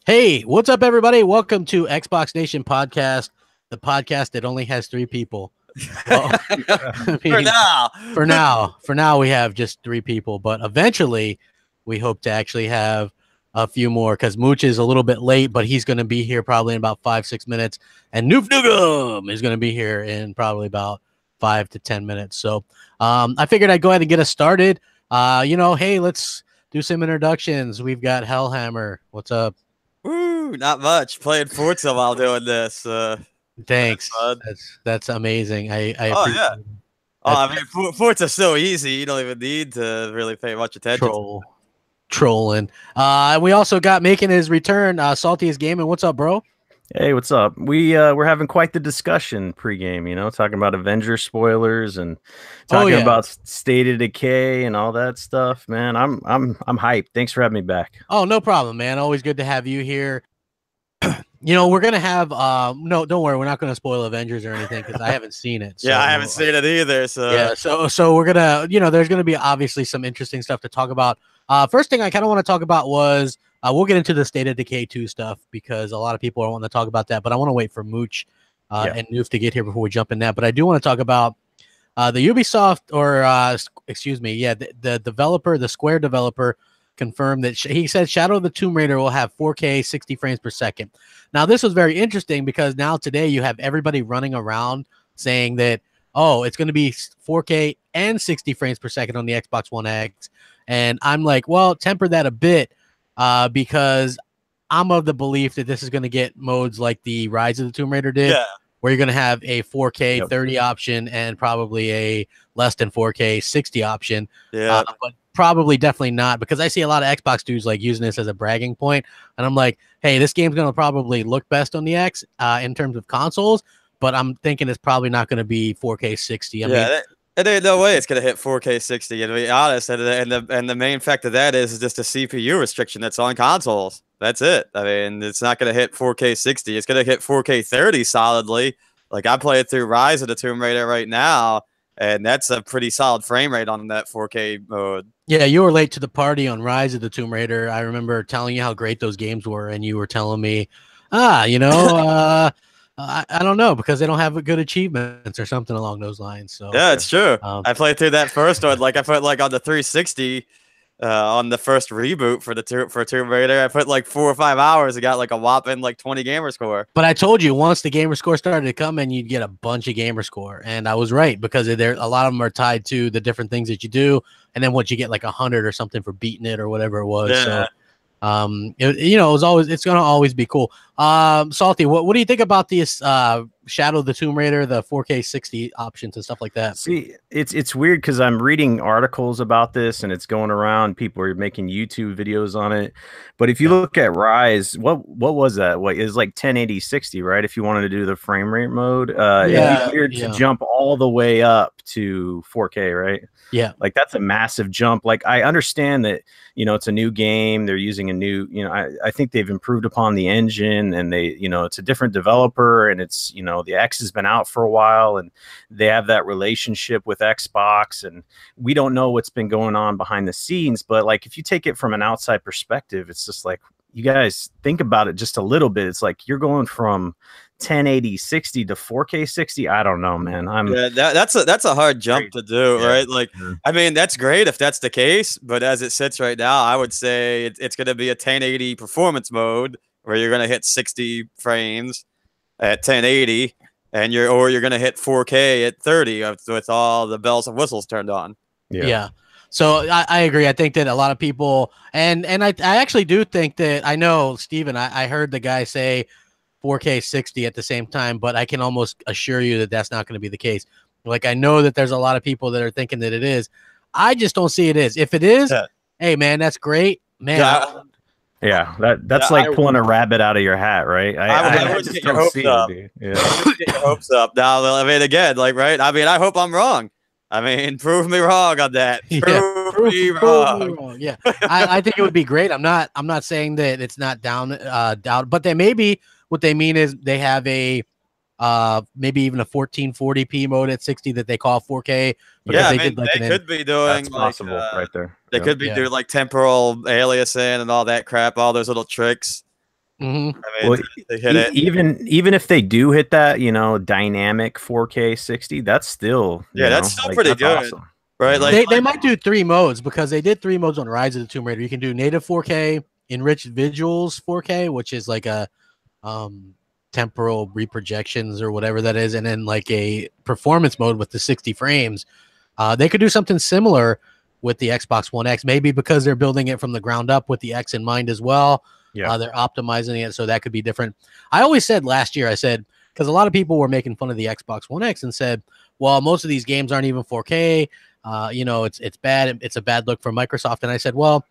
Hey, what's up, everybody? Welcome to Xbox Nation Podcast, the podcast that only has 3 people. Well, I mean, for now, we have just 3 people, but eventually, we hope to actually have a few more because Mooch is a little bit late, but he's going to be here probably in about 5-6 minutes, and Noof Noogum is going to be here in probably about 5 to 10 minutes. So, I figured I'd go ahead and get us started. Hey, let's do some introductions. We've got Hellhammer. What's up? Woo, not much. Playing Forza while doing this. Thanks. That's amazing. I appreciate yeah. it. I mean, Forza's so easy. You don't even need to really pay much attention. Trolling. We also got making his return, Saltiest Gaming. What's up, bro? Hey, what's up? We're having quite the discussion pregame, talking about Avengers spoilers and talking about State of Decay and all that stuff. Man, I'm hyped. Thanks for having me back. Oh, no problem, man. Always good to have you here. We're gonna have no, don't worry, we're not gonna spoil Avengers or anything because I haven't seen it. So, yeah, I haven't seen it either. So yeah, so we're gonna, there's gonna be obviously some interesting stuff to talk about. First thing I kind of want to talk about was we'll get into the State of Decay 2 stuff because a lot of people are wanting to talk about that, but I want to wait for Mooch and Noof to get here before we jump in that. But I do want to talk about the Ubisoft the developer, the Square developer, confirmed that he said Shadow of the Tomb Raider will have 4K 60 frames per second. Now, this was very interesting because now today you have everybody running around saying that, oh, it's going to be 4K and 60 frames per second on the Xbox One X. And I'm like, well, temper that a bit because I'm of the belief that this is going to get modes like the Rise of the Tomb Raider did, where you're going to have a 4K 30 option and probably a less than 4K 60 option. Yeah. But probably definitely not, because I see a lot of Xbox dudes like using this as a bragging point, and I'm like, hey, this game's gonna probably look best on the X in terms of consoles, but I'm thinking it's probably not gonna be 4K 60. I mean, there's no way it's gonna hit 4K 60. To be honest, and the main fact of that is just a CPU restriction that's on consoles. That's it. I mean, it's not gonna hit 4K 60. It's gonna hit 4K 30 solidly. Like, I play it through Rise of the Tomb Raider right now, and that's a pretty solid frame rate on that 4K mode. Yeah, you were late to the party on Rise of the Tomb Raider. I remember telling you how great those games were, and you were telling me, I don't know, because they don't have good achievements or something along those lines. So yeah, it's true. I played through that first one. Like, I put on the 360 on the first reboot for Tomb Raider. I put 4 or 5 hours. I got a whopping 20 gamer score. But I told you once the gamer score started to come in, you'd get a bunch of gamer score, and I was right because a lot of them are tied to the different things that you do, and then once you get 100 or something for beating it or whatever it was. Yeah. So it's gonna always be cool. Salty, what do you think about this Shadow of the Tomb Raider, the 4K 60 options and stuff like that? See, it's weird because I'm reading articles about this and it's going around. People are making YouTube videos on it. But if you look at Rise, what was that? What is 1080 60, right? If you wanted to do the frame rate mode, it'd be weird to jump all the way up to 4K, right? Yeah, that's a massive jump. I understand that, it's a new game. They're using a new, I think they've improved upon the engine, and they, it's a different developer, and it's, the X has been out for a while, and they have that relationship with Xbox, and we don't know what's been going on behind the scenes. But if you take it from an outside perspective, it's just you guys think about it just a little bit. It's you're going from 1080 60 to 4K 60. I don't know, man. That's a hard jump to do, right? I mean, that's great if that's the case, but as it sits right now, I would say it's going to be a 1080 performance mode where you're going to hit 60 frames at 1080, and you're going to hit 4K at 30 with all the bells and whistles turned on. Yeah. So I agree. I think that a lot of people, and I actually do think that, I know, Steven, I heard the guy say 4K 60 at the same time, but I can almost assure you that that's not going to be the case. I know that there's a lot of people that are thinking that it is. I just don't see it is. If it is, hey, man, that's great, man. That's like pulling a rabbit out of your hat, right? I would just don't see it, dude. Yeah. I would get your hopes up. Now, I mean, again, right? I mean, I hope I'm wrong. I mean, prove me wrong on that. Prove me wrong. Yeah, I think it would be great. I'm not saying that it's not down, but they maybe what they mean is they have a maybe even a 1440p mode at 60 that they call 4K. Yeah, they could be doing that's possible right there. They could be doing temporal aliasing and all that crap, all those little tricks. Mhm. I mean, Well, they hit it. even if they do hit that, you know, dynamic 4K 60, that's still, Yeah, that's still pretty that's good, awesome. right? You know? They might do 3 modes because they did 3 modes on Rise of the Tomb Raider. You can do native 4K, enriched visuals 4K, which is like a temporal reprojections or whatever that is, and then like a performance mode with the 60 frames. They could do something similar with the Xbox One X, maybe because they're building it from the ground up with the X in mind as well. Yeah. They're optimizing it, so that could be different. I always said last year, I said, because a lot of people were making fun of the Xbox One X and said, well, most of these games aren't even 4K. You know, it's bad. It's a bad look for Microsoft. And I said, well,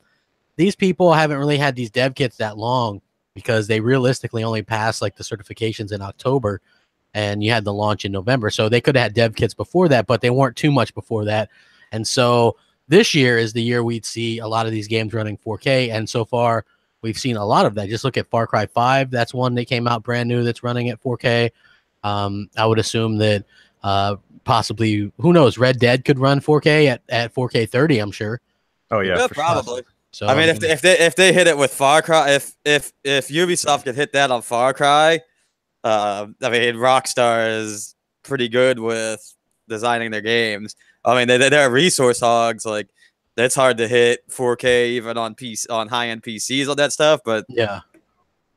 these people haven't really had these dev kits that long because they realistically only passed like the certifications in October, and you had the launch in November. So they could have had dev kits before that, but they weren't too much before that. And so this year is the year we'd see a lot of these games running 4K. And so far, we've seen a lot of that. Just look at Far Cry 5. That's one that came out brand new that's running at 4K. I would assume that possibly, who knows, Red Dead could run 4K at 4K 30, I'm sure. Oh yeah, Yeah, for probably. sure. So I mean, if they hit it with Far Cry, if Ubisoft could hit that on Far Cry, I mean, Rockstar is pretty good with designing their games. I mean, they're resource hogs. Like, that's hard to hit 4K even on on high-end PCs, all that stuff. But yeah.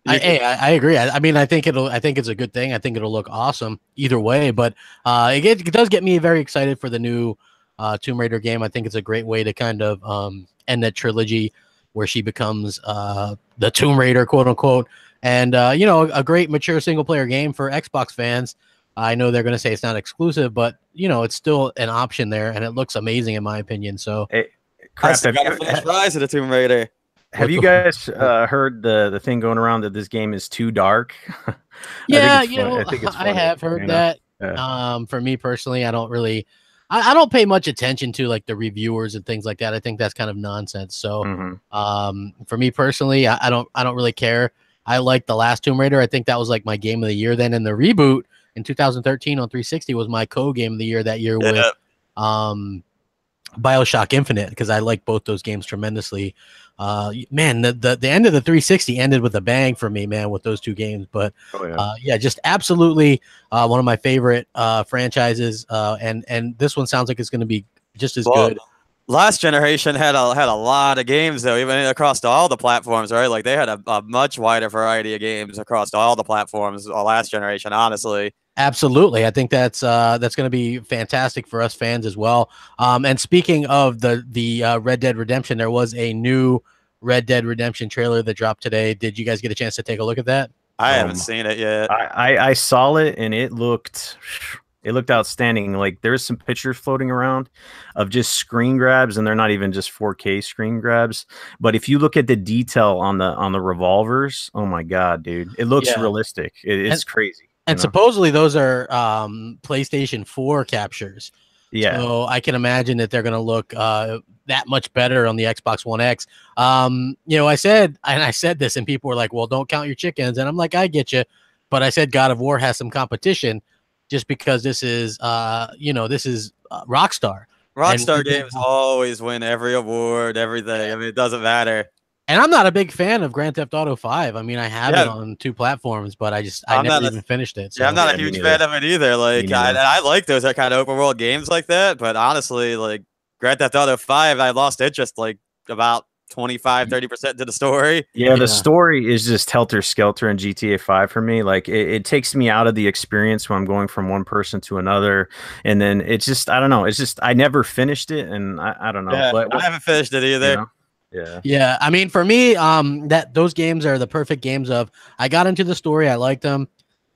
I agree. I mean, I think it's a good thing. I think it'll look awesome either way. But it does get me very excited for the new Tomb Raider game. I think it's a great way to kind of end that trilogy where she becomes the Tomb Raider, quote unquote, and you know, a great mature single player game for Xbox fans. I know they're going to say it's not exclusive, but you know, it's still an option there, and it looks amazing in my opinion. So, Hey, I crap, still gotta finish Rise of the Tomb Raider. have you guys heard the thing going around that this game is too dark? yeah, I think it's I funny, have heard you know? that. Yeah. For me personally, I don't really, I don't pay much attention to like the reviewers and things like that. I think that's kind of nonsense. So, for me personally, I don't really care. I like the last Tomb Raider. I think that was like my game of the year then, and the reboot in 2013 on 360 was my co-game of the year that year with BioShock Infinite, because I like both those games tremendously. Man, the end of the 360 ended with a bang for me, man, with those two games. But yeah, just absolutely one of my favorite franchises. And this one sounds like it's going to be just as good. Last generation had a lot of games though, even across all the platforms, right? Like they had a much wider variety of games across all the platforms. Last generation, honestly. Absolutely, I think that's going to be fantastic for us fans as well. And speaking of the Red Dead Redemption, there was a new Red Dead Redemption trailer that dropped today. Did you guys get a chance to take a look at that? I haven't seen it yet. I saw it and it looked outstanding. Like there's some pictures floating around of just screen grabs, and they're not even just 4K screen grabs. But if you look at the detail on the revolvers, oh my god, dude, it looks realistic. It's crazy. And supposedly those are PlayStation 4 captures. Yeah. So I can imagine that they're going to look that much better on the Xbox One X. You know, I said this, and people were like, "Well, don't count your chickens." And I'm like, "I get you," but I said God of War has some competition, just because this is, you know, this is Rockstar. Rockstar games always win every award, everything. I mean, it doesn't matter. And I'm not a big fan of Grand Theft Auto 5. I mean, I have it on 2 platforms, but I never even finished it. So. Yeah, I'm not a huge fan of it either. Like, I like those kind of open world games like that. But honestly, like Grand Theft Auto 5, I lost interest like about 25-30% to the story. Yeah, the story is just helter skelter in GTA 5 for me. Like it takes me out of the experience when I'm going from one person to another, and then it's just, I don't know, it's just I never finished it, and I don't know. Yeah, but I haven't finished it either. You know? Yeah. I mean, for me, that those games are the perfect games of I got into the story, I liked them,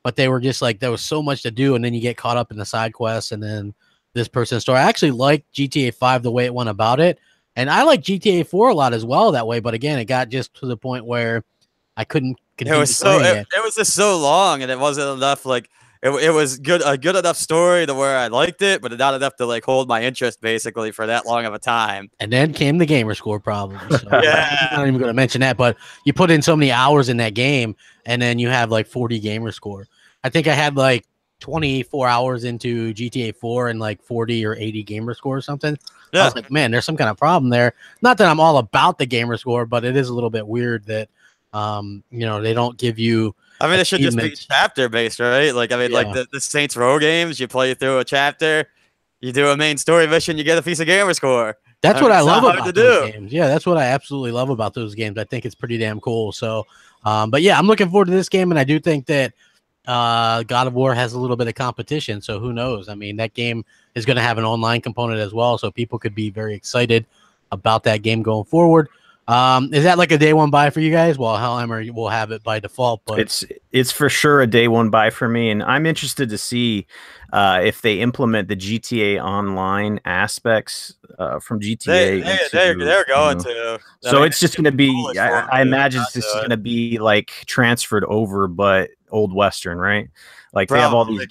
but they were just like there was so much to do, and then you get caught up in the side quests, and then this person's story. I actually like GTA 5 the way it went about it. And I like GTA 4 a lot as well that way, but again, it got just to the point where I couldn't continue. It was just so long, and it wasn't enough. Like it was a good enough story to where I liked it, but not enough to like hold my interest basically for that long of a time. And then came the gamer score problems. So I'm not even going to mention that, but you put in so many hours in that game, and then you have like 40 gamer score. I think I had like 24 hours into GTA 4 and like 40 or 80 gamer score or something. I was like, man, there's some kind of problem there. Not that I'm all about the gamer score, but it is a little bit weird that, You know, they don't give you. I mean, it should just be achievements. chapter based, right? Like, I mean, like Yeah. the Saints Row games, you play through a chapter, you do a main story mission, you get a piece of gamer score. That's I what mean, I it's not love hard about to those do. games. Yeah, that's what I absolutely love about those games. I think it's pretty damn cool. So, but yeah, I'm looking forward to this game, and I do think that God of War has a little bit of competition. So who knows? I mean, that game is going to have an online component as well, so people could be very excited about that game going forward. Is that like a day one buy for you guys? Well, Hellhammer will have it by default, but it's for sure a day one buy for me, and I'm interested to see if they implement the GTA Online aspects from GTA. They're going to. So I mean, it's just going to be. foolish for them I to imagine not this is do it. going to be like transferred over, but old Western, right? Like they have all these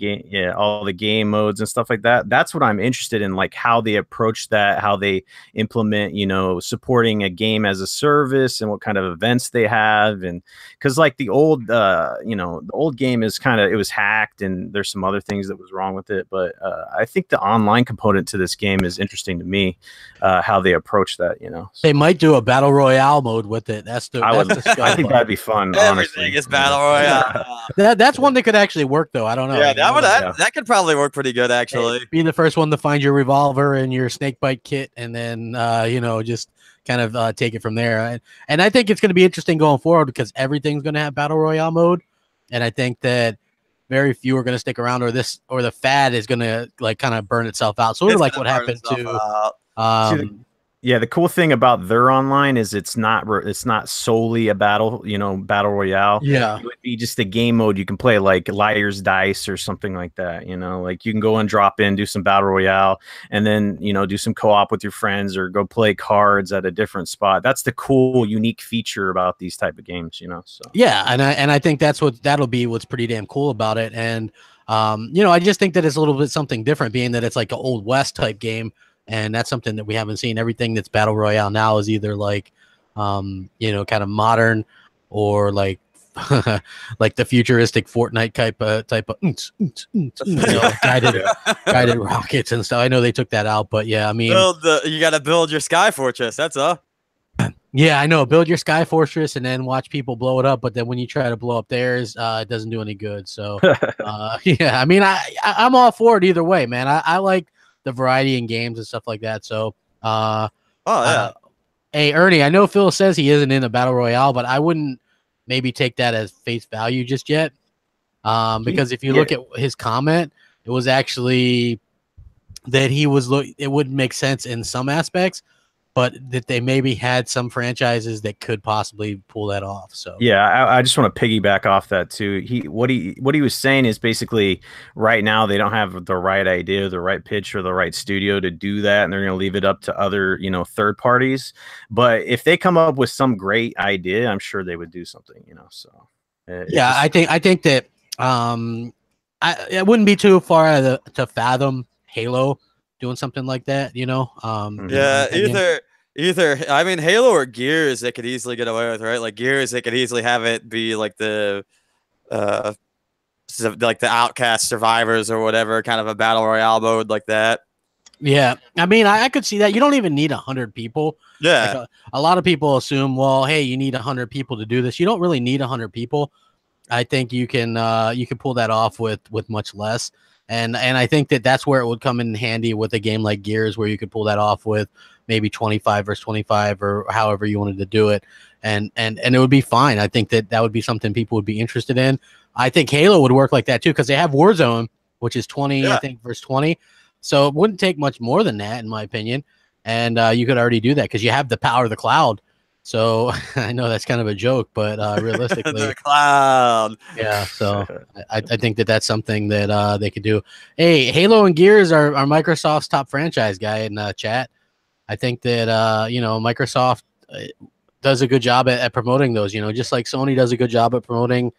all the game modes and stuff like that. That's what I'm interested in, like how they approach that, how they implement, you know, supporting a game as a service and what kind of events they have. And because like the old, you know, the old game is kind of, it was hacked and there's some other things that was wrong with it. But I think the online component to this game is interesting to me, how they approach that, you know. So they might do a battle royale mode with it. I think that'd be fun. Everything honestly. is battle royale. That's one that could actually work, though. I don't know. Yeah, that could probably work pretty good, actually. Be the first one to find your revolver and your snake bite kit, and then you know, just kind of take it from there. And I think it's going to be interesting going forward because everything's going to have battle royale mode, and I think that very few are going to stick around, or the fad is going to like kind of burn itself out. Sort of like what happened to. Yeah, the cool thing about their online is it's not solely a battle royale. Yeah, it would be just a game mode you can play, like Liar's Dice or something like that. You know, like you can go and drop in, do some battle royale, and then do some co-op with your friends or go play cards at a different spot. That's the cool, unique feature about these type of games. So yeah, and I think that'll be what's pretty damn cool about it. And I just think that it's a little bit something different, being that it's like an Old West type game. And that's something that we haven't seen. Everything that's battle royale now is either like, kind of modern or like, like the futuristic Fortnite type of guided rockets and stuff. I know they took that out, but yeah, I mean, you got to build your sky fortress. That's all. Yeah, I know. Build your sky fortress and then watch people blow it up. But then when you try to blow up theirs, it doesn't do any good. So, yeah, I mean, I'm all for it either way, man. I like the variety in games and stuff like that. So, hey, Ernie, I know Phil says he isn't in a battle royale, but I wouldn't maybe take that as face value just yet. Because if you look at his comment, it was actually that it wouldn't make sense in some aspects, but that they maybe had some franchises that could possibly pull that off. So yeah, I just want to piggyback off that too. What he was saying is basically right now they don't have the right idea, the right pitch, or the right studio to do that, and they're going to leave it up to other third parties. But if they come up with some great idea, I'm sure they would do something. So yeah, I think that it wouldn't be too far to fathom Halo doing something like that, Yeah, either I mean Halo or Gears they could easily get away with, right? Like Gears, they could easily have it be like the Outcast Survivors or whatever, kind of a battle royale mode like that. Yeah, I mean, I could see that. You don't even need 100 people. Yeah, like a lot of people assume, well, hey, you need 100 people to do this. You don't really need 100 people. I think you can pull that off with much less. And I think that's where it would come in handy with a game like Gears, where you could pull that off with maybe 25 versus 25 or however you wanted to do it. And it would be fine. I think that would be something people would be interested in. I think Halo would work like that too, because they have Warzone, which is 20, I think, versus 20. So it wouldn't take much more than that, in my opinion. And you could already do that because you have the power of the cloud. So I know that's kind of a joke, but realistically, the cloud. Yeah. So I think that's something that they could do. Hey, Halo and Gears are Microsoft's top franchise, guy in chat. I think that Microsoft does a good job at promoting those. Just like Sony does a good job at promoting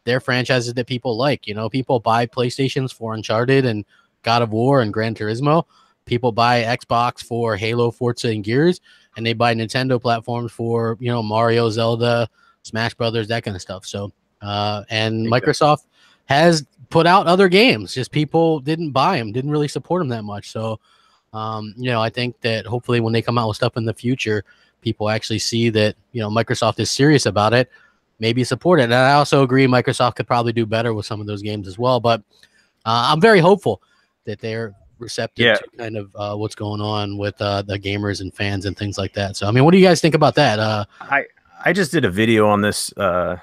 their franchises that people like. People buy PlayStations for Uncharted and God of War and Gran Turismo. People buy Xbox for Halo, Forza, and Gears. And they buy Nintendo platforms for, Mario, Zelda, Smash Brothers, that kind of stuff. So, and Microsoft has put out other games, just people didn't buy them, didn't really support them that much. So, I think that hopefully when they come out with stuff in the future, people actually see that, Microsoft is serious about it. maybe support it. And I also agree Microsoft could probably do better with some of those games as well. But I'm very hopeful that they're receptive to kind of what's going on with the gamers and fans and things like that. So, I mean, what do you guys think about that? I just did a video on this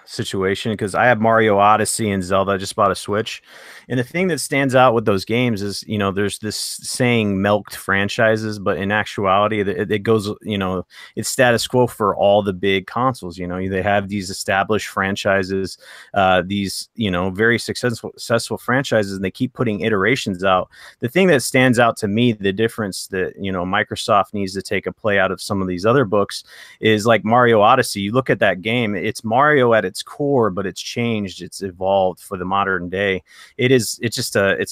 situation because I have Mario Odyssey and Zelda. I just bought a Switch. And the thing that stands out with those games is, you know, there's this saying milked franchises, but in actuality, it goes, you know, it's status quo for all the big consoles. You know, they have these established franchises, these, you know, very successful franchises, and they keep putting iterations out. The thing that stands out to me, the difference that, you know, Microsoft needs to take a play out of some of these other books is like Mario Odyssey. You look at that game, it's Mario at its core, but it's changed, it's evolved for the modern day. It's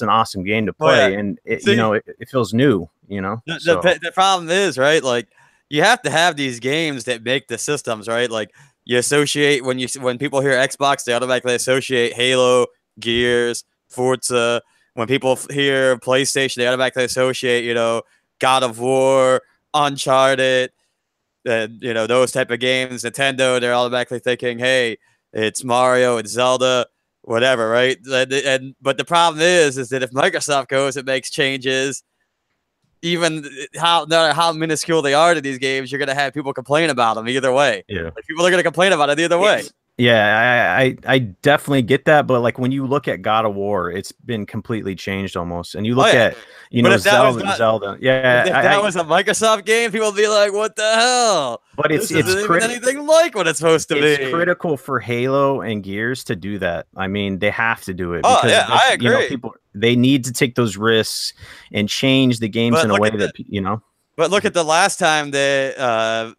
an awesome game to play, and you know, it feels new, you know. The problem is, right, like you have to have these games that make the systems, right? Like you associate when people hear Xbox, they automatically associate Halo, Gears, Forza. When people hear PlayStation, they automatically associate, you know, God of War, Uncharted, and, you know, those type of games. Nintendo, they're automatically thinking, hey, it's Mario, it's Zelda, whatever, right? But the problem is that if Microsoft goes and makes changes, even no matter how minuscule they are to these games, you're going to have people complain about them either way. Yeah, like, people are going to complain about it either way. Yeah, I definitely get that, but like when you look at God of War, it's been completely changed almost. And you look at, you know, Zelda. Yeah, if that was a Microsoft game, people would be like, "What the hell?" But it's anything like what it's supposed to be. It's critical for Halo and Gears to do that. I mean, they have to do it. Oh yeah, I agree. You know, they need to take those risks and change the games in a way that, you know. But look at the last time that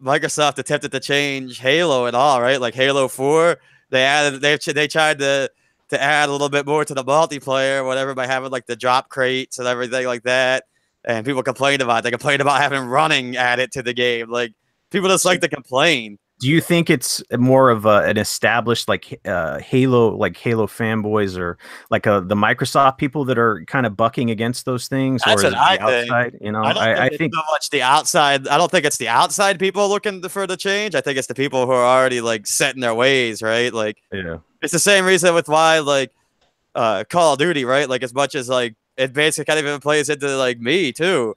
Microsoft attempted to change Halo and all, right? Like Halo 4, they tried to add a little bit more to the multiplayer, whatever, by having like the drop crates and everything like that. And people complained about it. They complained about having running added to the game. Like people just like to complain. Do you think it's more of an established like Halo fanboys, or like the Microsoft people that are kind of bucking against those things? That's or what I think. Outside? You know, I think so much the outside. I don't think it's the outside people looking for the change. I think it's the people who are already like set in their ways, right? Like, yeah, it's the same reason with why like Call of Duty, right? Like as much as like it basically kind of even plays into like me too.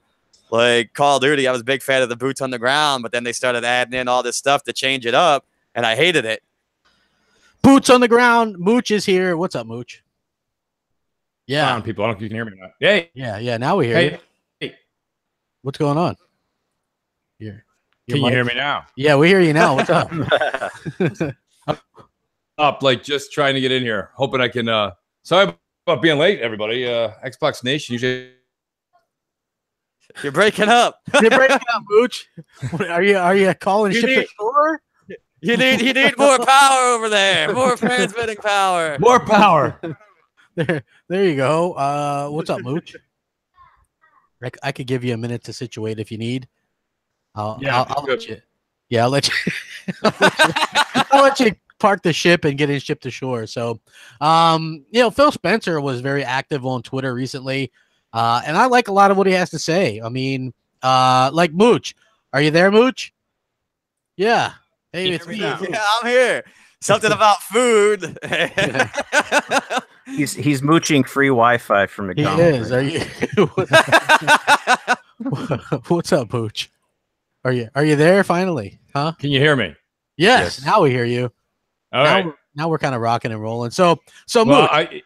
Like Call of Duty, I was a big fan of the boots on the ground, but then they started adding in all this stuff to change it up, and I hated it. Boots on the ground. Mooch is here. What's up, Mooch? Yeah. On, people. I don't know if you can hear me or not. Hey. Yeah. Now we hear you. Hey. What's going on? Can you hear me now? Yeah, we hear you now. What's up? Up, like just trying to get in here, hoping I can. Sorry about being late, everybody. Xbox Nation usually. You're breaking up. You're breaking up, Mooch. Are you calling ship to shore? You need more power over there. More transmitting power. More power. There you go. What's up, Mooch? I could give you a minute to situate if you need. I'll let you. Yeah, I'll let you. I'll let you park the ship and get in ship to shore. So, you know, Phil Spencer was very active on Twitter recently. And I like a lot of what he has to say. I mean, like Mooch. Are you there, Mooch? Yeah. Hey, it's me. Yeah, I'm here. Something about food. He's mooching free Wi-Fi from McDonald's. He is. Are you? What's up, Mooch? Are you there finally? Huh? Can you hear me? Yes. Now we hear you. All right. Now we're kind of rocking and rolling. So Mooch.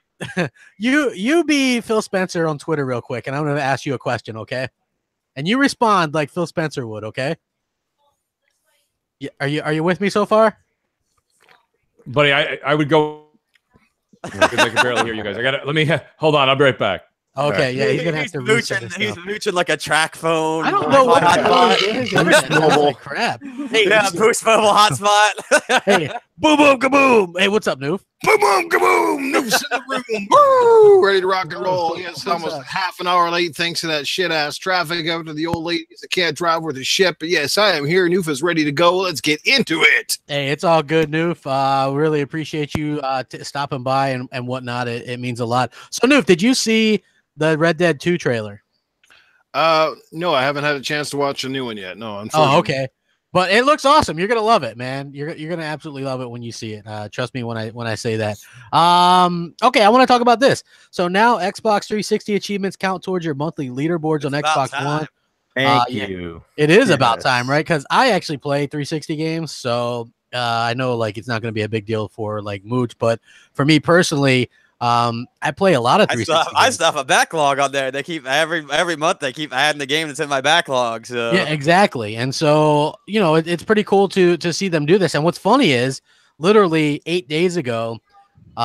You be Phil Spencer on Twitter real quick, and I'm going to ask you a question, okay? And you respond like Phil Spencer would, okay? Are you with me so far? Buddy, I would go because I can barely hear you guys. Let me hold on. I'll be right back. Okay, yeah, he's gonna have to mooching. He's mooching like a track phone. I don't know what that is. Boost Mobile. Crap. Hey, yeah, Boost Mobile hotspot. Hey, boom, boom, kaboom. Hey, what's up, Noof? Boom, boom, kaboom. Noof's in the room. Woo! Ready to rock and roll. Yes, almost half an hour late thanks to that shit-ass traffic out to the old ladies that can't drive with the ship. But yes, I am here. Noof is ready to go. Let's get into it. Hey, it's all good, Noof. Really appreciate you stopping by and whatnot. It means a lot. So, Noof, did you see the Red Dead 2 trailer? No, I haven't had a chance to watch a new one yet. No, unfortunately. Oh, okay. But it looks awesome. You're gonna love it, man. You're gonna absolutely love it when you see it. Trust me when I say that. Okay, I want to talk about this. So now Xbox 360 achievements count towards your monthly leaderboards on Xbox One. Thank you. It is about time, right? Because I actually play 360 games, so I know like it's not going to be a big deal for like Mooch, but for me personally, I play a lot of 360. I still have a backlog on there. They keep every month they keep adding the game that's in my backlog. So yeah, exactly. And so it's pretty cool to see them do this. And what's funny is literally 8 days ago,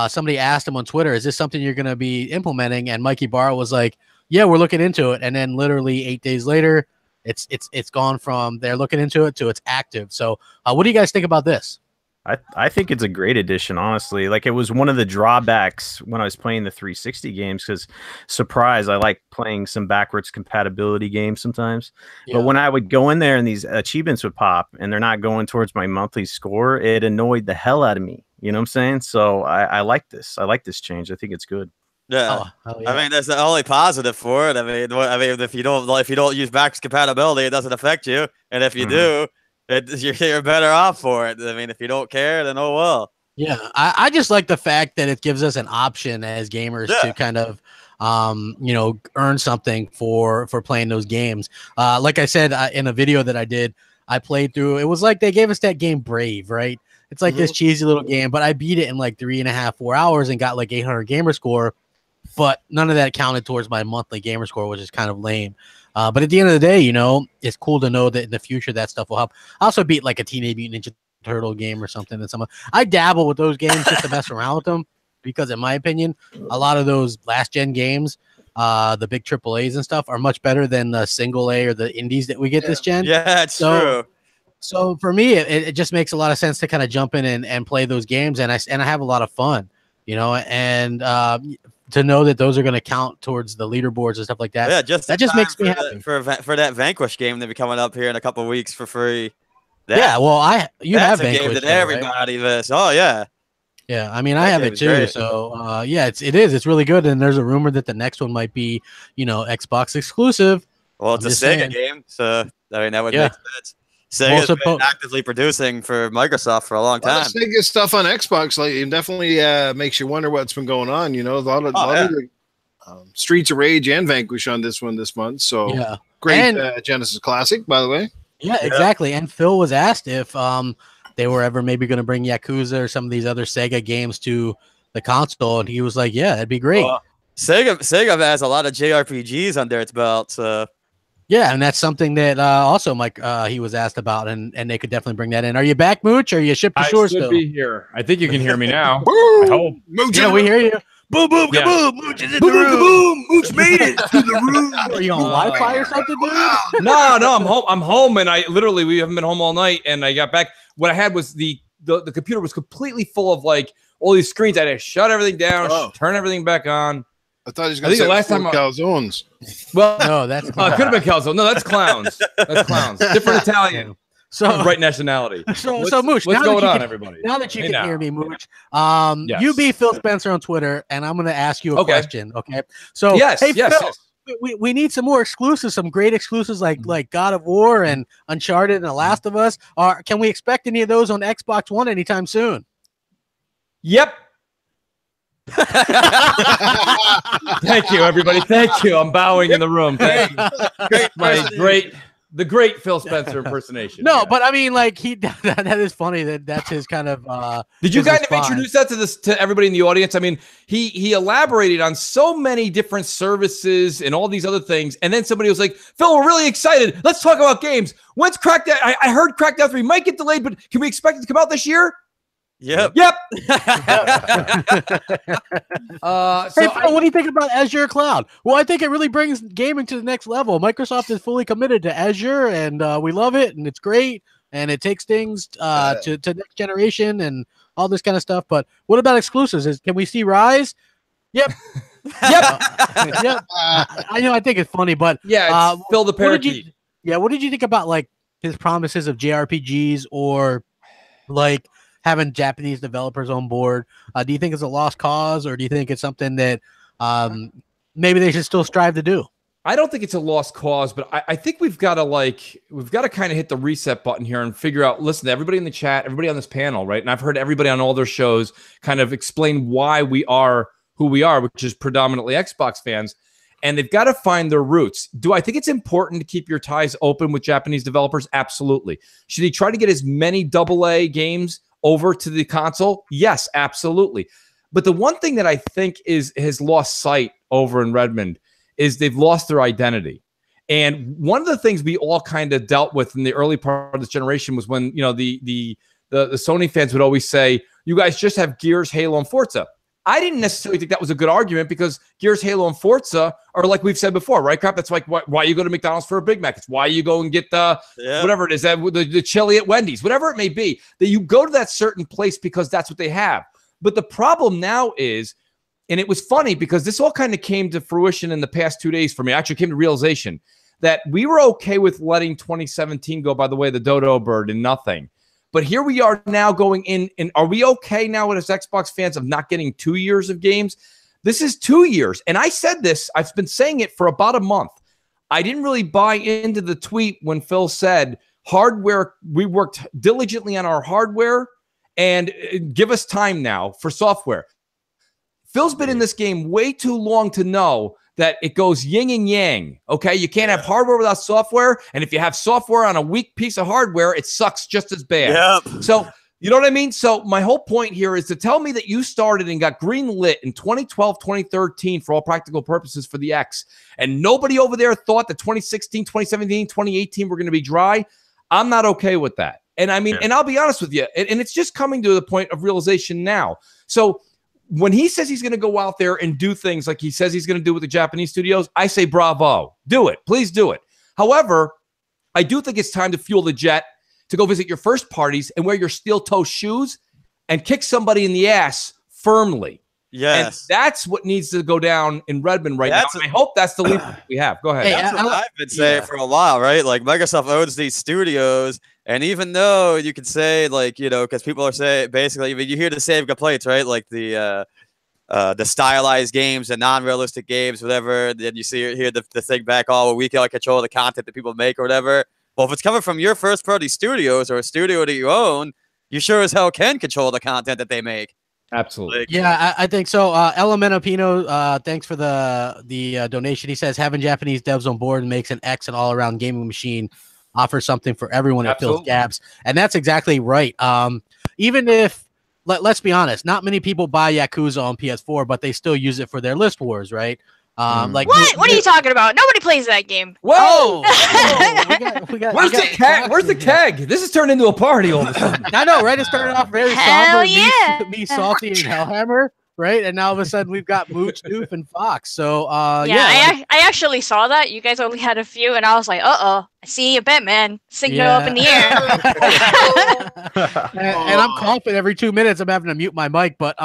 somebody asked him on Twitter, "Is this something you're going to be implementing?" And Mikey Barr was like, "Yeah, we're looking into it." And then literally 8 days later, it's gone from they're looking into it to it's active. So what do you guys think about this? I think it's a great addition, honestly. Like, it was one of the drawbacks when I was playing the 360 games, because surprise, I like playing some backwards compatibility games sometimes. Yeah. But when I would go in there and these achievements would pop and they're not going towards my monthly score, it annoyed the hell out of me. You know what I'm saying? So I like this. I like this change. I think it's good. Yeah. I mean, that's the only positive for it. I mean, if you don't use backwards compatibility, it doesn't affect you, and if you do, you're better off for it. I mean, if you don't care, then oh well. Yeah, I just like the fact that it gives us an option as gamers to kind of, earn something for playing those games. Like I said in a video that I did, I played through. It was like they gave us that game Brave, right? It's like this cheesy little game, but I beat it in like 3.5, 4 hours and got like 800 gamer score. But none of that counted towards my monthly gamer score, which is kind of lame. But at the end of the day, it's cool to know that in the future that stuff will help. I also beat like a Teenage Mutant Ninja Turtle game or something. I dabble with those games just to mess around with them because, in my opinion, a lot of those last gen games, the big AAAs and stuff, are much better than the single A or the indies that we get this gen. Yeah, it's true. So for me, it just makes a lot of sense to kind of jump in and play those games, and I have a lot of fun, and to know that those are going to count towards the leaderboards and stuff like that. Yeah, that just makes me happy for that Vanquish game that'll be coming up here in a couple of weeks for free. You have Vanquish. Game that everybody lists. Oh yeah. Yeah, I mean, I have it too. Great. So it's really good. And there's a rumor that the next one might be, Xbox exclusive. Well, it's a Sega game, so I mean that would make sense. Sega's been actively producing for Microsoft for a long time. Sega stuff on Xbox, like, it definitely makes you wonder what's been going on. A lot of Streets of Rage and Vanquish on this one this month. So great Genesis classic, by the way. Yeah, exactly. And Phil was asked if they were ever maybe going to bring Yakuza or some of these other Sega games to the console, and he was like, "Yeah, that'd be great." Sega has a lot of JRPGs under its belt. So. Yeah, and that's something that also Mike he was asked about, and they could definitely bring that in. Are you back, Mooch? Or are you shipped to shore still? I should be here. I think you can hear me now. I hope. Mooch, we hear you. Boom, boom, kaboom! Mooch is in the room. Boom, Mooch made it to the room. Are you on Wi-Fi or something, dude? No, I'm home. I'm home, and we haven't been home all night, and I got back. What I had was the computer was completely full of like all these screens. I had to shut everything down, turn everything back on. I thought he was going to say the last time calzones. Well, no, that's it could have been calzone. No, that's clowns. That's clowns. Different Italian. So right nationality. So Mooch, what's going on, everybody? Now that you can hear me, Mooch, you be Phil Spencer on Twitter, and I'm going to ask you a question. Okay. So Phil, we need some more exclusives, some great exclusives like God of War and Uncharted and The Last of Us. Can we expect any of those on Xbox One anytime soon? Yep. Thank you, everybody. Thank you. I'm bowing in the room. Thank you. The great Phil Spencer impersonation. No, but I mean, like that is funny that's his kind of. Did you kind of introduce that to everybody in the audience? I mean, he elaborated on so many different services and all these other things, and then somebody was like, "Phil, we're really excited. Let's talk about games. When's Crackdown? I heard Crackdown 3 might get delayed, but can we expect it to come out this year?" Yep. Hey, Phil, what do you think about Azure Cloud? Well, I think it really brings gaming to the next level. Microsoft is fully committed to Azure, and we love it, and it's great, and it takes things to next generation and all this kind of stuff. But what about exclusives? Can we see Rise? Yep. Yep. I know. I think it's funny, but it's Phil the parakeet. What did you think about like his promises of JRPGs or like having Japanese developers on board? Do you think it's a lost cause, or do you think it's something that maybe they should still strive to do? I don't think it's a lost cause, but I think we've got to kind of hit the reset button here and figure out, listen to everybody in the chat, everybody on this panel, right? And I've heard everybody on all their shows kind of explain why we are who we are, which is predominantly Xbox fans. And they've got to find their roots. Do I think it's important to keep your ties open with Japanese developers? Absolutely. Should he try to get as many AA games over to the console? Yes, absolutely. But the one thing that I think has lost sight over in Redmond is they've lost their identity. And one of the things we all kind of dealt with in the early part of this generation was when, you know, the Sony fans would always say, you guys just have Gears, Halo, and Forza. I didn't necessarily think that was a good argument because Gears, Halo, and Forza are, like we've said before, right, Crap? That's like why you go to McDonald's for a Big Mac. It's why you go and get whatever it is, the chili at Wendy's, whatever it may be, that you go to that certain place because that's what they have. But the problem now is, and it was funny because this all kind of came to fruition in the past 2 days for me. I actually came to realization that we were okay with letting 2017 go by the way of the dodo bird and nothing. But here we are now going in, and are we okay now as Xbox fans of not getting 2 years of games? This is 2 years. And I said this, I've been saying it for about a month. I didn't really buy into the tweet when Phil said, hardware, we worked diligently on our hardware and give us time now for software. Phil's been in this game way too long to know that it goes yin and yang, okay? You can't have hardware without software, and if you have software on a weak piece of hardware, it sucks just as bad. Yep. So, you know what I mean? So my whole point here is to tell me that you started and got green lit in 2012, 2013 for all practical purposes for the X, and nobody over there thought that 2016, 2017, 2018 were going to be dry. I'm not okay with that. And I mean, and I'll be honest with you, and it's just coming to the point of realization now. So when he says he's going to go out there and do things like he says he's going to do with the Japanese studios, I say bravo. Do it. Please do it. However, I do think it's time to fuel the jet, to go visit your first parties and wear your steel-toe shoes and kick somebody in the ass firmly. Yes. And that's what needs to go down in Redmond right now. I hope that's the lead we have. Go ahead. Hey, that's what I've been saying for a while, right? Like, Microsoft owns these studios, and even though you could say, like, you know, because people are saying, basically, you hear the same complaints, right? Like the stylized games, the non-realistic games, whatever. Then you hear the thing back, oh, well, we can control the content that people make or whatever. Well, if it's coming from your first-party studios or a studio that you own, you sure as hell can control the content that they make. Absolutely. Yeah, I think so. LMNOP, thanks for the donation. He says having Japanese devs on board makes an X an all-around gaming machine, offers something for everyone that fills gaps. And that's exactly right. Even if, let's be honest, not many people buy Yakuza on PS4, but they still use it for their list wars, right? Like what are you talking about? Nobody plays that game. Whoa! Where's the keg? Where's the keg? This has turned into a party all of a sudden. I know, right? It started off very somber, me, Salty, and Hellhammer, right? And now all of a sudden we've got Mooch, Doof, and Fox. So I actually saw that. You guys only had a few, and I was like, I see a Batman signal up in the air. and I'm coughing every 2 minutes. I'm having to mute my mic, but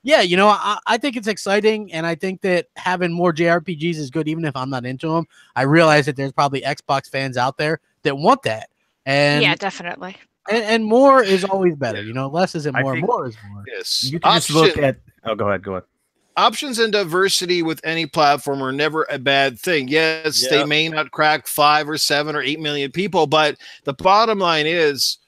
yeah, you know, I think it's exciting, and I think that having more JRPGs is good, even if I'm not into them. I realize that there's probably Xbox fans out there that want that. And yeah, definitely. And more is always better. You know, less isn't more. More is more. Yes. You can just look at. Oh, go ahead. Options and diversity with any platform are never a bad thing. Yes, they may not crack 5 or 7 or 8 million people, but the bottom line is,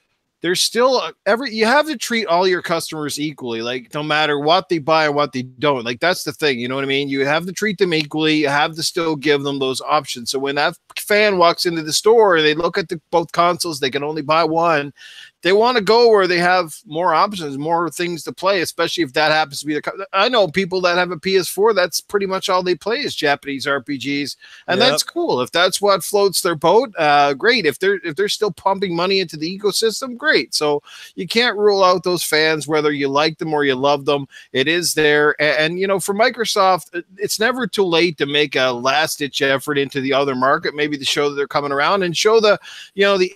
there's still you have to treat all your customers equally, like no matter what they buy or what they don't. Like that's the thing, you know what I mean? You have to treat them equally. You have to still give them those options. So when that fan walks into the store and they look at both consoles, they can only buy one. They want to go where they have more options, more things to play, especially if that happens to be I know people that have a PS4, that's pretty much all they play is Japanese RPGs, and that's cool. If that's what floats their boat, great. If they're still pumping money into the ecosystem, great. So you can't rule out those fans, whether you like them or you love them. It is there, and you know, for Microsoft, it's never too late to make a last-ditch effort into the other market, maybe to show that they're coming around and show the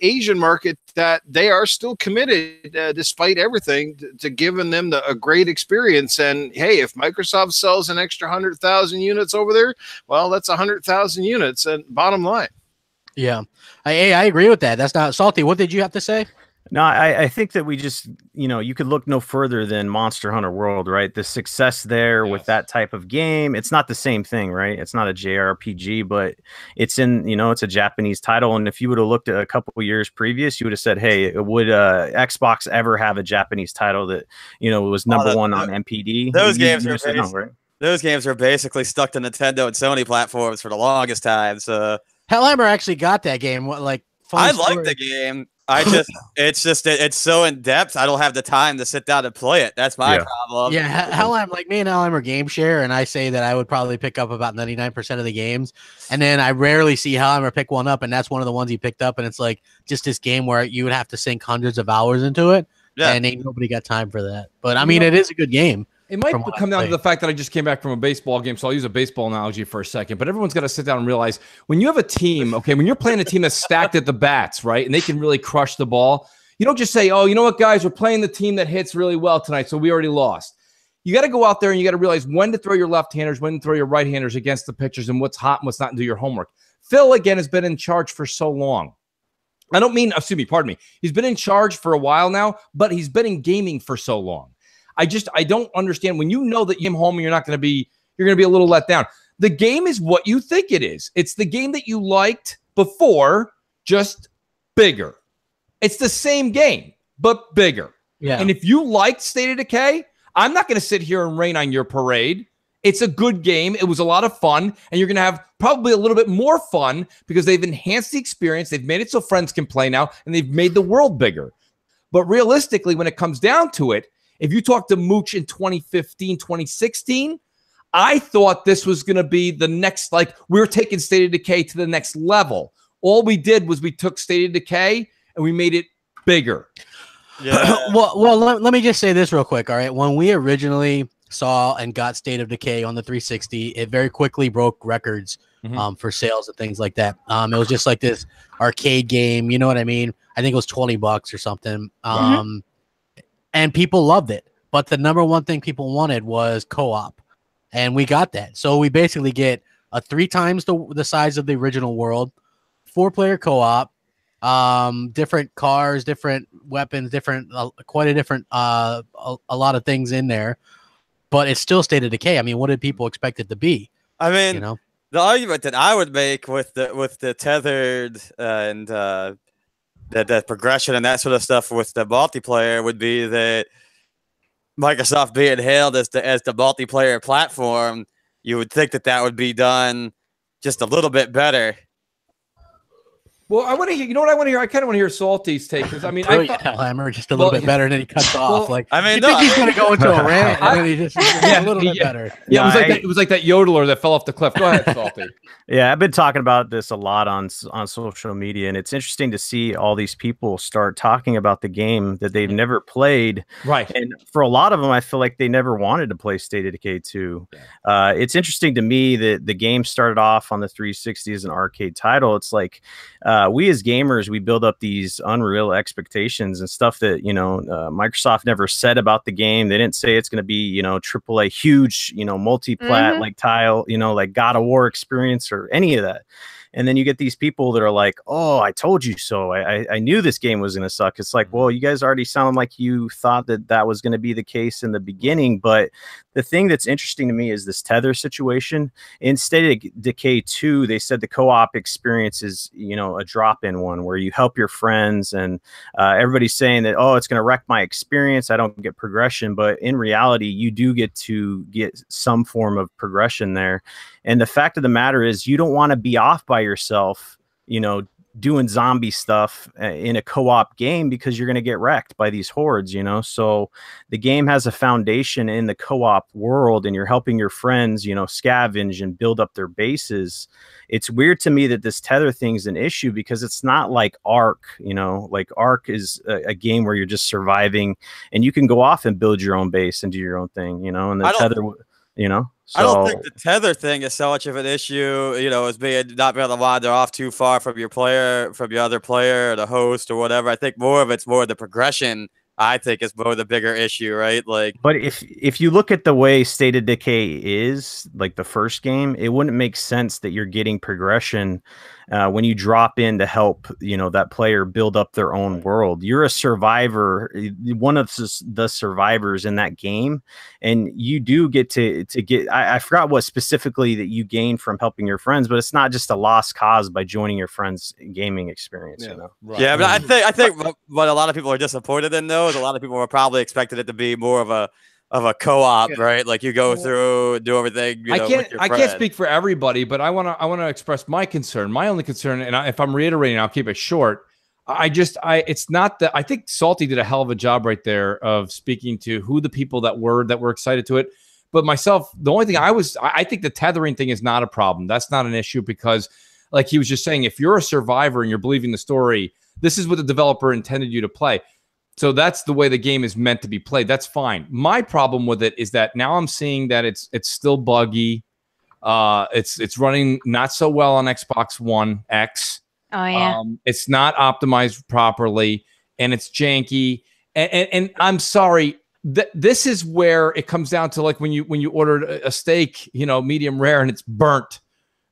Asian market that they are still committed, despite everything, to giving them a great experience. And hey, if Microsoft sells an extra 100,000 units over there, well, that's 100,000 units. And bottom line, I agree with that. That's not Salty. What did you have to say? No, I think that we just, you could look no further than Monster Hunter World, right? The success there with that type of game. It's not the same thing, right? It's not a JRPG, but it's it's a Japanese title. And if you would have looked at a couple of years previous, you would have said, hey, would Xbox ever have a Japanese title that, was number one on MPD? Those games are said no, right? Those games are basically stuck to Nintendo and Sony platforms for the longest time. So Hellhammer actually got that game. Like, I like the game. It's so in depth. I don't have the time to sit down and play it. That's my problem. Yeah, Hellhammer, like me and Hellhammer game share, and I say that I would probably pick up about 99% of the games, and then I rarely see Hellhammer pick one up, and that's one of the ones he picked up, and it's like just this game where you would have to sink hundreds of hours into it, and ain't nobody got time for that. But I mean, it is a good game. It might come down to the fact that I just came back from a baseball game, so I'll use a baseball analogy for a second. But everyone's got to sit down and realize when you have a team, okay, when you're playing a team that's stacked at the bats, right, and they can really crush the ball, you don't just say, oh, you know what, guys, we're playing the team that hits really well tonight, so we already lost. You got to go out there and you got to realize when to throw your left-handers, when to throw your right-handers against the pitchers, and what's hot and what's not, and do your homework. Phil, again, has been in charge for so long. Pardon me. He's been in charge for a while now, but he's been in gaming for so long. I don't understand when you know that you're home and you're going to be a little let down. The game is what you think it is. It's the game that you liked before, just bigger. It's the same game, but bigger. Yeah. And if you liked State of Decay, I'm not going to sit here and rain on your parade. It's a good game. It was a lot of fun, and you're going to have probably a little bit more fun because they've enhanced the experience. They've made it so friends can play now, and they've made the world bigger. But realistically, when it comes down to it, if you talk to Mooch in 2015, 2016, I thought this was going to be the next, like, we were taking State of Decay to the next level. All we did was we took State of Decay and we made it bigger. Yeah. well, let me just say this real quick, all right? When we originally saw and got State of Decay on the 360, it very quickly broke records for sales and things like that. It was just like this arcade game, you know what I mean? I think it was $20 or something. And people loved it. But the number one thing people wanted was co-op. And we got that. So we basically get a 3 times the size of the original world, 4-player co-op, different cars, different weapons, quite a different, a lot of things in there. But it's still State of Decay. I mean, what did people expect it to be? I mean, the argument that I would make with the tethered and that progression and that sort of stuff with the multiplayer would be that Microsoft being hailed as the multiplayer platform, you would think that would be done just a little bit better. Well, I want to hear. You know what I want to hear? I kind of want to hear Salty's take because I mean, I thought Hellhammer just a little bit better, and then he cuts off. Like I mean, you think he's going to go into a rant, and then he just a little bit better. Yeah, it was like that yodeler that fell off the cliff. Go ahead, Salty. Yeah, I've been talking about this a lot on social media, and it's interesting to see all these people start talking about the game that they've never played. Right. And for a lot of them, I feel like they never wanted to play State of Decay 2. Yeah. It's interesting to me that the game started off on the 360 as an arcade title. It's like we as gamers, we build up these unreal expectations and stuff that, Microsoft never said about the game. They didn't say it's going to be, AAA huge, multi-plat like tile, like God of War experience or any of that. And then you get these people that are like, oh, I told you so. I knew this game was going to suck. It's like, well, you guys already sound like you thought that was going to be the case in the beginning. But the thing that's interesting to me is this Tether situation. In State of Decay 2, they said the co-op experience is, a drop-in one where you help your friends and everybody's saying that, oh, it's going to wreck my experience. I don't get progression. But in reality, you do get to get some form of progression there. And the fact of the matter is you don't want to be off by yourself, doing zombie stuff in a co-op game because you're going to get wrecked by these hordes, So the game has a foundation in the co-op world and you're helping your friends, scavenge and build up their bases. It's weird to me that this Tether thing is an issue because it's not like Ark, like Ark is a game where you're just surviving and you can go off and build your own base and do your own thing, and the Tether, So, I don't think the Tether thing is so much of an issue, as being not being able to wander off too far from your other player, or the host, or whatever. I think more of it's more the progression I think is more the bigger issue, right? Like, but if you look at the way State of Decay is, like the first game, it wouldn't make sense that you're getting progression when you drop in to help, you know, that player build up their own world. You're a survivor, one of the survivors in that game, and you do get to get. I forgot what specifically that you gain from helping your friends, but it's not just a lost cause by joining your friends' gaming experience. Yeah. You know? Right. yeah, but I think what a lot of people are disappointed in, though, is a lot of people were probably expecting it to be more of a co-op, right? Like you go through, do everything. You know, I can't speak for everybody, but I want to express my concern. My only concern, and if I'm reiterating, I'll keep it short. It's not that I think Salty did a hell of a job right there of speaking to who the people that were excited to it. But myself, the only thing I think the tethering thing is not a problem. That's not an issue because, like he was just saying, if you're a survivor and you're believing the story, this is what the developer intended you to play. So that's the way the game is meant to be played. That's fine. My problem with it is that now I'm seeing that it's still buggy. It's running not so well on Xbox One X. Oh yeah. It's not optimized properly, and it's janky. And I'm sorry. This is where it comes down to, like when you ordered a steak, you know, medium rare, and it's burnt.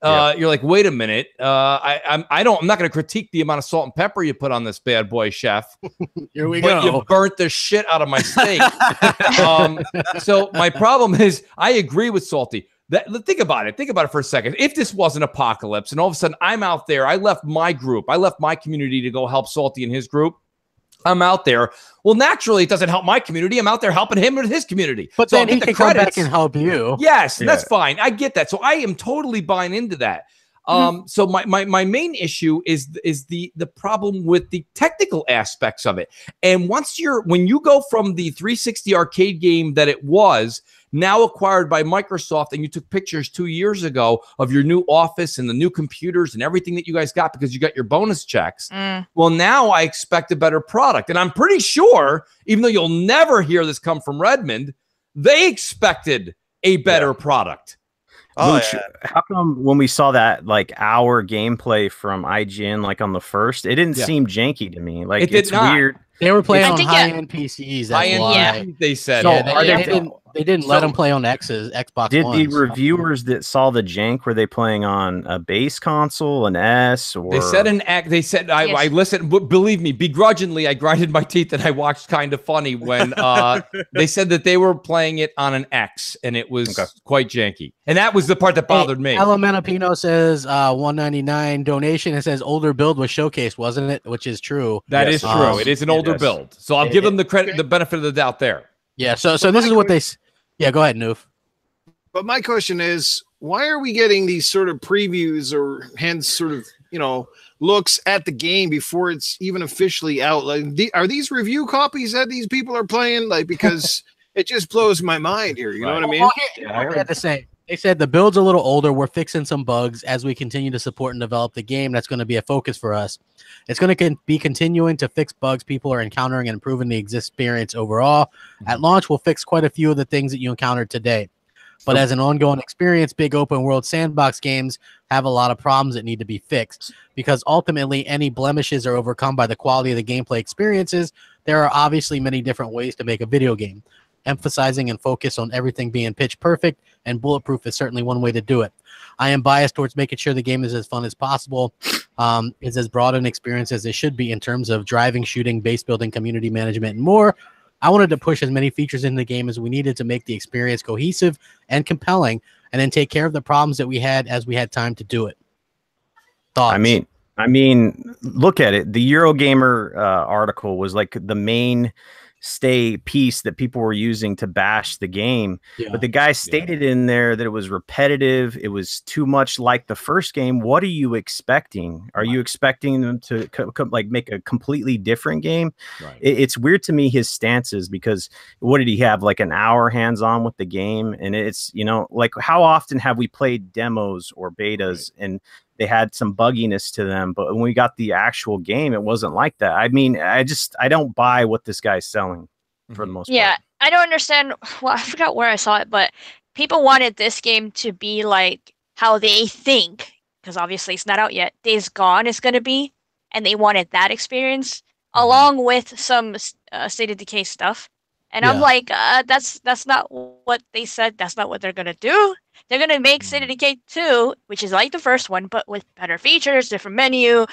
You're like, wait a minute. I'm not going to critique the amount of salt and pepper you put on this bad boy, chef. Here we But go. you burnt the shit out of my steak. So my problem is, I agree with Salty. Think about it. Think about it for a second. If this was an apocalypse, and all of a sudden I'm out there, I left my group, I left my community to go help Salty and his group. I'm out there. Well, naturally, it doesn't help my community. I'm out there helping him with his community. But so then he can come back and help you. Yes, that's fine. I get that. So I am totally buying into that. So my main issue is the problem with the technical aspects of it. And when you go from the 360 arcade game that it was, now acquired by Microsoft, and you took pictures 2 years ago of your new office and the new computers and everything that you guys got because you got your bonus checks. Well, now I expect a better product. And I'm pretty sure, even though you'll never hear this come from Redmond, they expected a better product. Oh, How come when we saw that like hour gameplay from IGN, like on the first, it didn't seem janky to me? Like it's weird. They were playing on high-end PCs. That's why. They said. So they didn't let them play on Xbox. Did Ones. the reviewers that saw the jank, were they playing on a base console, an S, or they said an X? They said I listened. Believe me, begrudgingly, I grinded my teeth and I watched Kind of Funny when they said that they were playing it on an X and it was quite janky. And that was the part that bothered me. LMNOP says $1.99 donation. It says older build was showcased, wasn't it? Which is true. That is true. It is an older build. So I'll give them the credit, the benefit of the doubt there. Yeah. So this is what they. Yeah. Go ahead, Noof. But my question is, why are we getting these sort of previews or hence sort of, you know, looks at the game before it's even officially out? Like, are these review copies that these people are playing? Like, because it just blows my mind here. You know what I mean? I had to say. They said the build's a little older. We're fixing some bugs as we continue to support and develop the game. That's going to be a focus for us. It's going to be continuing to fix bugs people are encountering and improving the experience overall. At launch, we'll fix quite a few of the things that you encountered today. But as an ongoing experience, big open world sandbox games have a lot of problems that need to be fixed because ultimately any blemishes are overcome by the quality of the gameplay experiences. There are obviously many different ways to make a video game. Emphasizing and focus on everything being pitch perfect and bulletproof is certainly one way to do it. I am biased towards making sure the game is as fun as possible, is as broad an experience as it should be in terms of driving, shooting, base building, community management, and more. I wanted to push as many features in the game as we needed to make the experience cohesive and compelling, and then take care of the problems that we had as we had time to do it. Thoughts? I mean, look at it. The Eurogamer article was like the main piece that people were using to bash the game, but the guy stated in there that it was repetitive, it was too much like the first game. What are you expecting? Are you expecting them to like make a completely different game? It's weird to me, his stances, because what did he have, like an hour hands-on with the game? And it's, you know, like how often have we played demos or betas and they had some bugginess to them, but when we got the actual game, it wasn't like that. I mean, I don't buy what this guy's selling for the most part. Yeah, I don't understand. Well, I forgot where I saw it, but people wanted this game to be like how they think, because obviously it's not out yet, Days Gone is going to be, and they wanted that experience. along with some State of Decay stuff. And I'm like, that's not what they said. That's not what they're gonna do. They're gonna make State of Decay 2, which is like the first one, but with better features, different menu,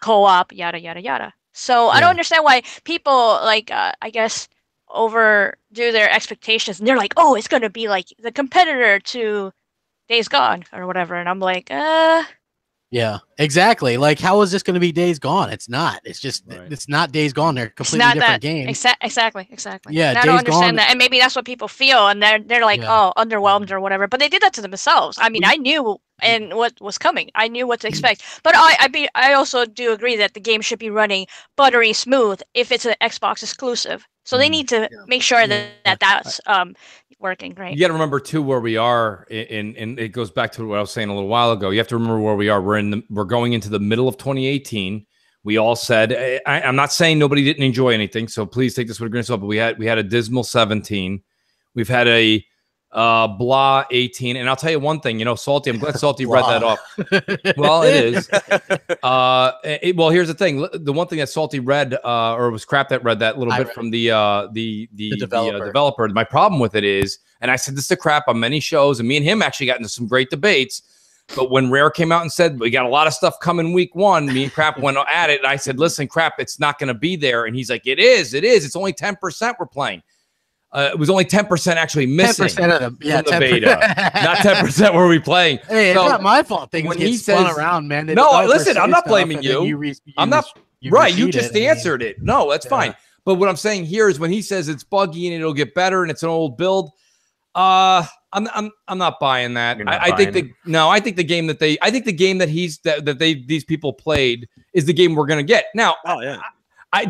co-op, yada yada yada. So I don't understand why people like I guess overdo their expectations, and they're like, oh, it's gonna be like the competitor to Days Gone or whatever, and I'm like, Yeah, exactly. Like, how is this going to be Days Gone? It's not. It's just, it's not Days Gone. They're completely different games. Exactly. Yeah, and I don't understand that, and maybe that's what people feel, and they're like, oh, underwhelmed or whatever. But they did that to themselves. I mean, I knew and what was coming. I knew what to expect. But I also do agree that the game should be running buttery smooth if it's an Xbox exclusive. So they need to make sure that that's working right. You got to remember too where we are, and it goes back to what I was saying a little while ago. You have to remember where we are. We're going into the middle of 2018. We all said, I'm not saying nobody didn't enjoy anything, so please take this with a grain of salt. But we had a dismal 17. We've had a blah 18, and I'll tell you one thing. You know, Salty. I'm glad Salty read that off. Well, it is. Well, here's the thing. The one thing that Salty read, or it was Crap that read that little bit from the developer. My problem with it is, and I said this to Crap on many shows, and me and him actually got into some great debates. But when Rare came out and said we got a lot of stuff coming week 1, me and Crap went at it, and I said, "Listen, Crap, it's not going to be there." And he's like, "It is. It is. It's only 10% we're playing." It was only 10% actually missing 10% of the beta, not 10% were we playing. Hey, it's not my fault. Things get spun around, man. No, listen, I'm not blaming you. I'm not right. You just answered it. No, that's fine. But what I'm saying here is when he says it's buggy and it'll get better and it's an old build, I'm not buying that. I think the game that these people played is the game we're gonna get now.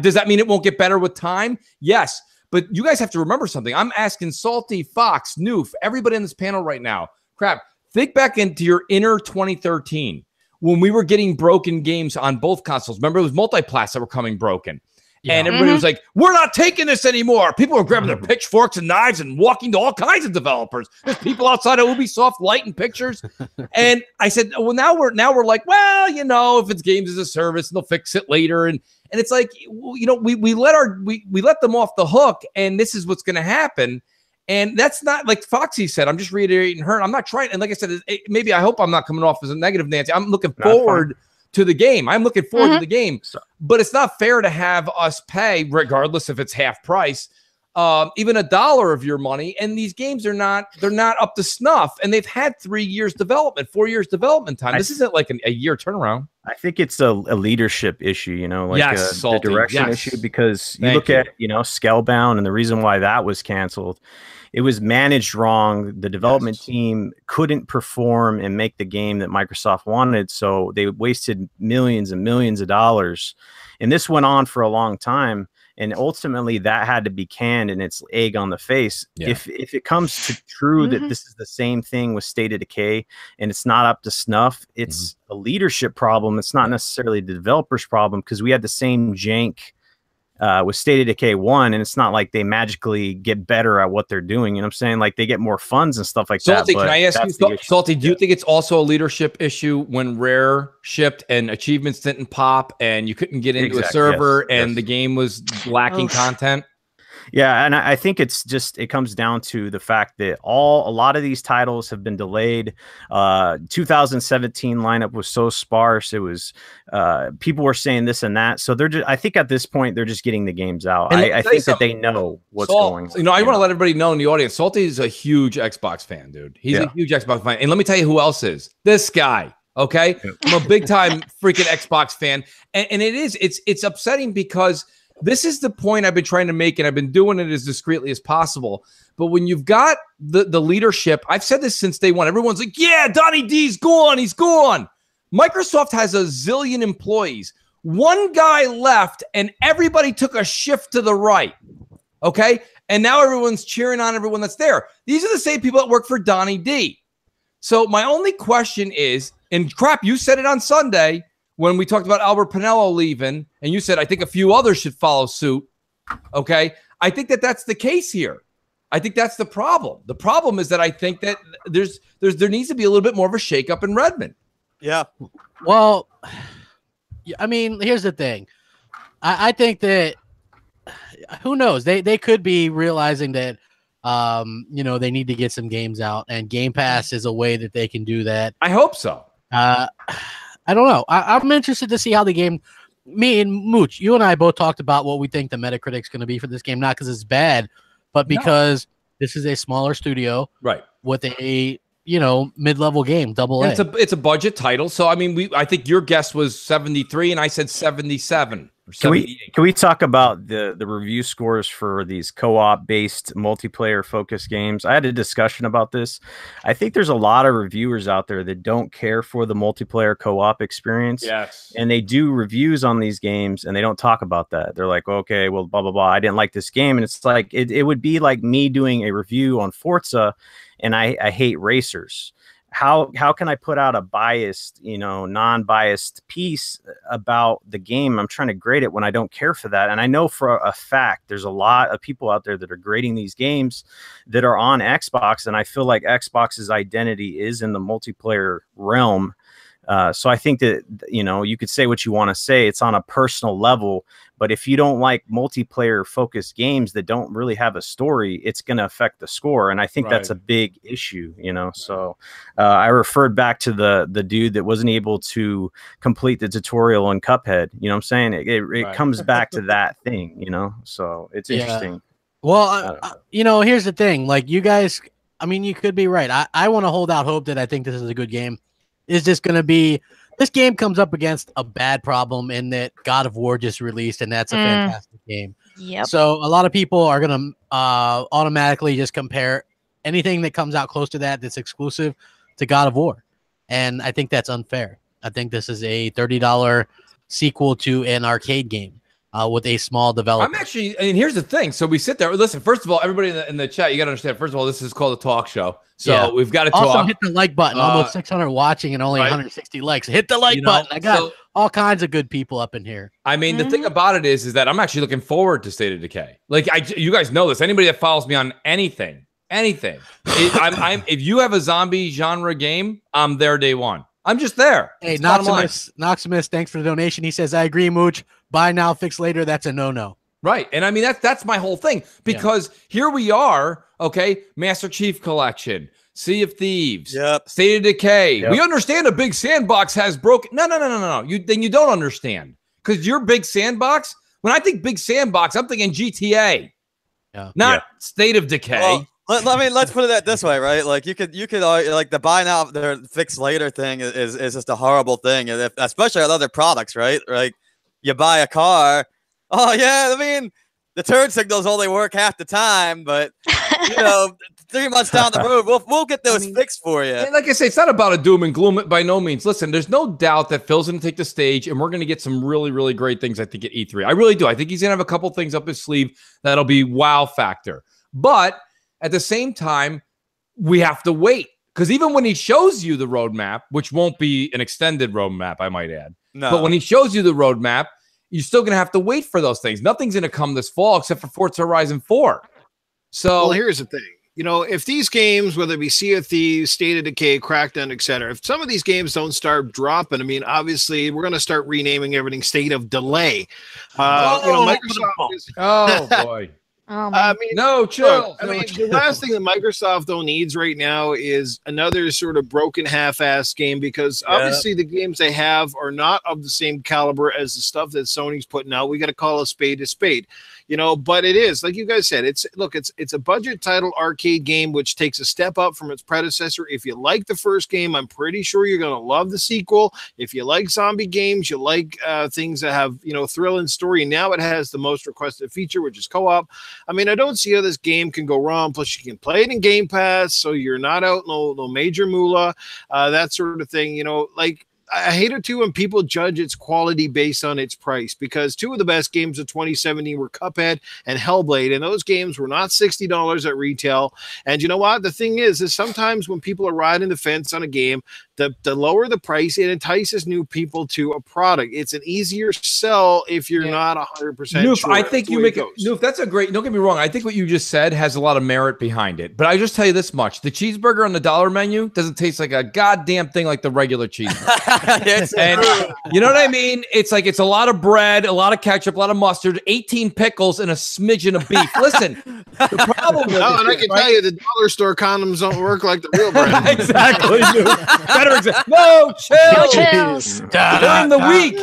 Does that mean it won't get better with time? Yes. But you guys have to remember something. I'm asking Salty, Fox, Noof, everybody in this panel right now. Crap, think back into your inner 2013 when we were getting broken games on both consoles. Remember, it was multiplats that were coming broken. Yeah. And everybody was like, we're not taking this anymore. People were grabbing their pitchforks and knives and walking to all kinds of developers. There's people outside of Ubisoft lighting pictures. And I said, well, now we're like, well, you know, if it's games as a service, they'll fix it later. And it's like, you know, we let them off the hook, and this is what's going to happen. And that's not like Foxy said. I'm just reiterating her. I'm not trying. And like I said, maybe I hope I'm not coming off as a negative, Nancy. I'm looking forward to the game. I'm looking forward to the game. But it's not fair to have us pay, regardless if it's half price, even $1 of your money. And these games they're not up to snuff. And they've had 3 years development, 4 years development time. This isn't like a year turnaround. I think it's a leadership issue, you know, like a direction issue, because you look at, you know, Scalebound, and the reason why that was canceled, it was managed wrong. The development team couldn't perform and make the game that Microsoft wanted, so they wasted millions and millions of dollars. And this went on for a long time, and ultimately that had to be canned, and it's egg on the face. If it comes to true that this is the same thing with State of Decay and it's not up to snuff, it's a leadership problem. It's not necessarily the developer's problem, because we had the same jank with State of Decay 1, and it's not like they magically get better at what they're doing. You know what I'm saying? Like, they get more funds and stuff like Salty, that. Can I ask you, Salty, do you think it's also a leadership issue when Rare shipped and achievements didn't pop and you couldn't get into a server and the game was lacking content? Yeah, and I think it's just, it comes down to the fact that a lot of these titles have been delayed. 2017 lineup was so sparse. It was people were saying this and that. So they're just, I think at this point they're just getting the games out. I think that they know what's going on. You know, I want to let everybody know in the audience, Salty is a huge Xbox fan, dude. He's a huge Xbox fan. And let me tell you who else is. This guy. Okay, I'm a big time freaking Xbox fan, and it's upsetting because this is the point I've been trying to make, and I've been doing it as discreetly as possible. But when you've got the leadership, I've said this since day one. Everyone's like, yeah, Donnie D's gone. He's gone. Microsoft has a zillion employees. One guy left, and everybody took a shift to the right. Okay? And now everyone's cheering on everyone that's there. These are the same people that work for Donnie D. So my only question is, and Crap, you said it on Sunday, when we talked about Albert Pinello leaving, and you said, I think a few others should follow suit. Okay. I think that that's the case here. I think that's the problem. The problem is that I think that there needs to be a little bit more of a shakeup in Redmond. Yeah. Well, I mean, here's the thing. I think that who knows? They could be realizing that they need to get some games out, and Game Pass is a way that they can do that. I hope so. I don't know. I'm interested to see how the game. Me and Mooch, you and I both talked about what we think the Metacritic's going to be for this game, not because it's bad, but because this is a smaller studio, right, with a mid-level game, AA. It's a budget title, so I mean, I think your guess was 73, and I said 77. Can we talk about the review scores for these co-op based multiplayer focused games? I had a discussion about this. I think there's a lot of reviewers out there that don't care for the multiplayer co-op experience. Yes. And they do reviews on these games and they don't talk about that. They're like, okay, well, blah, blah, blah. I didn't like this game. And it's like, it would be like me doing a review on Forza and I hate racers. How can I put out a biased, non-biased piece about the game? I'm trying to grade it when I don't care for that. And I know for a fact there's a lot of people out there that are grading these games that are on Xbox, and I feel like Xbox's identity is in the multiplayer realm. So I think that, you could say what you want to say. It's on a personal level, but if you don't like multiplayer focused games that don't really have a story, it's going to affect the score. And I think that's a big issue, So I referred back to the dude that wasn't able to complete the tutorial on Cuphead. You know what I'm saying? It comes back to that thing, So it's interesting. Well, here's the thing. Like, you guys, I mean, you could be right. I want to hold out hope that I think this is a good game. Is just going to be, this game comes up against a bad problem in that God of War just released, and that's a fantastic game. Yep. So a lot of people are going to automatically just compare anything that comes out close to that's exclusive to God of War. And I think that's unfair. I think this is a $30 sequel to an arcade game with a small developer. Here's the thing. So we sit there. Listen, first of all, everybody in the chat, you got to understand, first of all, this is called a talk show. So we've got to talk. Also, hit the like button. Almost 600 watching and only 160 likes. Hit the like button. I got all kinds of good people up in here. I mean, the thing about it is that I'm actually looking forward to State of Decay. Like, you guys know this. Anybody that follows me on anything. If you have a zombie genre game, I'm there day one. I'm just there. Hey, Noximus, thanks for the donation. He says, I agree, Mooch. Buy now, fix later. That's a no-no. Right. And I mean, that's my whole thing, because here we are, okay, Master Chief Collection, Sea of Thieves, State of Decay. Yep. We understand a big sandbox has broken. No. Then you don't understand, because your big sandbox, when I think big sandbox, I'm thinking GTA, not State of Decay. Well, let's put it this way, right? Like you could like the buy now, fix later thing is just a horrible thing, and especially with other products, right? Like you buy a car. Oh yeah, I mean, the turn signals only work half the time, but 3 months down the road, we'll get those fixed for you. Like I say, it's not about a doom and gloom by no means. Listen, there's no doubt that Phil's going to take the stage, and we're going to get some really, really great things, I think, at E3. I really do. I think he's going to have a couple things up his sleeve that'll be wow factor. But at the same time, we have to wait, because even when he shows you the roadmap, which won't be an extended roadmap, I might add, but when he shows you the roadmap, you're still going to have to wait for those things. Nothing's going to come this fall except for Forza Horizon 4. So, well, here's the thing. If these games, whether it be Sea of Thieves, State of Decay, Crackdown, etc., if some of these games don't start dropping, I mean, obviously, we're going to start renaming everything State of Delay. Microsoft is oh, boy. No, chill. The last thing that Microsoft though needs right now is another sort of broken half-assed game, because obviously the games they have are not of the same caliber as the stuff that Sony's putting out. We got to call a spade a spade. But it is, like you guys said, it's a budget title arcade game, which takes a step up from its predecessor. If you like the first game, I'm pretty sure you're going to love the sequel. If you like zombie games, you like things that have, thrill and story. Now it has the most requested feature, which is co-op. I mean, I don't see how this game can go wrong. Plus, you can play it in Game Pass, so you're not out no major moolah, that sort of thing. I hate it too when people judge its quality based on its price, because two of the best games of 2017 were Cuphead and Hellblade, and those games were not $60 at retail. And you know what? The thing is sometimes when people are riding the fence on a game, the lower the price, it entices new people to a product. It's an easier sell if you're not 100% sure. I think you make it. Noof, that's a great. Don't get me wrong. I think what you just said has a lot of merit behind it. But I just tell you this much: the cheeseburger on the dollar menu doesn't taste like a goddamn thing like the regular cheeseburger. And you know what I mean? It's like it's a lot of bread, a lot of ketchup, a lot of mustard, 18 pickles, and a smidgen of beef. Listen, the problem with and I can tell you the dollar store condoms don't work like the real brand. Exactly. Better example. No, chills. During the week.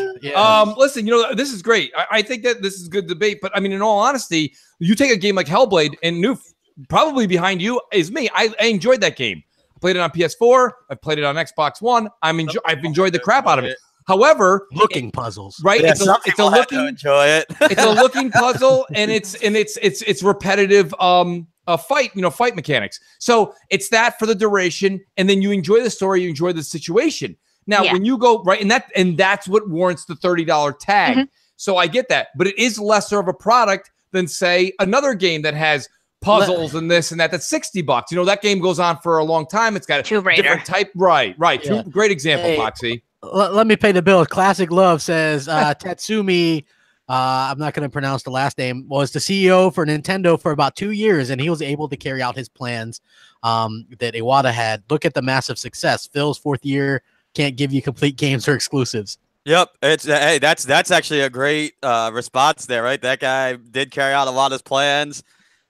Listen, this is great. I think that this is good debate, but I mean, in all honesty, you take a game like Hellblade, and Noof, probably behind you is me. I enjoyed that game. I played it on PS4. I've played it on Xbox One. I've enjoyed the crap out of it. However, looking puzzles, right? Yeah, it's a looking enjoy it. It's a looking puzzle, and it's repetitive fight mechanics. So it's that for the duration, and then you enjoy the story, you enjoy the situation. Now, when you go right, and that's what warrants the $30 tag. Mm-hmm. So I get that, but it is lesser of a product than, say, another game that has puzzles and this and that. That's $60. That game goes on for a long time. It's got a different type. Right. Yeah. Great example, Foxy. Let me pay the bill. Classic Love says Tatsumi, I'm not going to pronounce the last name, was the CEO for Nintendo for about 2 years, and he was able to carry out his plans that Iwata had. Look at the massive success. Phil's fourth year can't give you complete games or exclusives. Yep, that's actually a great response there, right? That guy did carry out a lot of his plans,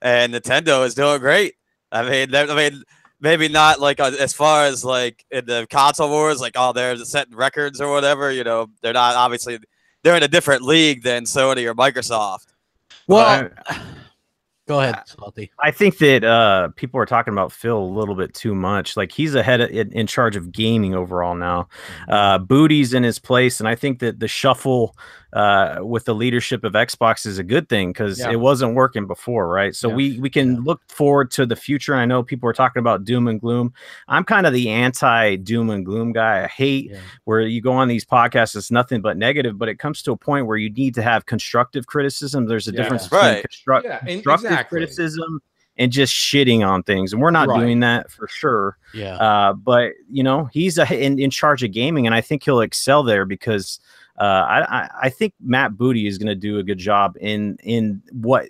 and Nintendo is doing great. I mean, maybe not like as far as like in the console wars, like they're setting records or whatever. They're not, obviously they're in a different league than Sony or Microsoft. Well, go ahead, Salty. I think that people are talking about Phil a little bit too much. Like, he's in charge of gaming overall now. Booty's in his place, and I think that the shuffle with the leadership of Xbox is a good thing, because it wasn't working before, right? So we can look forward to the future. I know people are talking about doom and gloom. I'm kind of the anti doom and gloom guy. I hate where you go on these podcasts, it's nothing but negative, but it comes to a point where you need to have constructive criticism. There's a difference between constructive criticism and just shitting on things, and we're not doing that for sure. But he's in charge of gaming, and I think he'll excel there, because I think Matt Booty is going to do a good job in what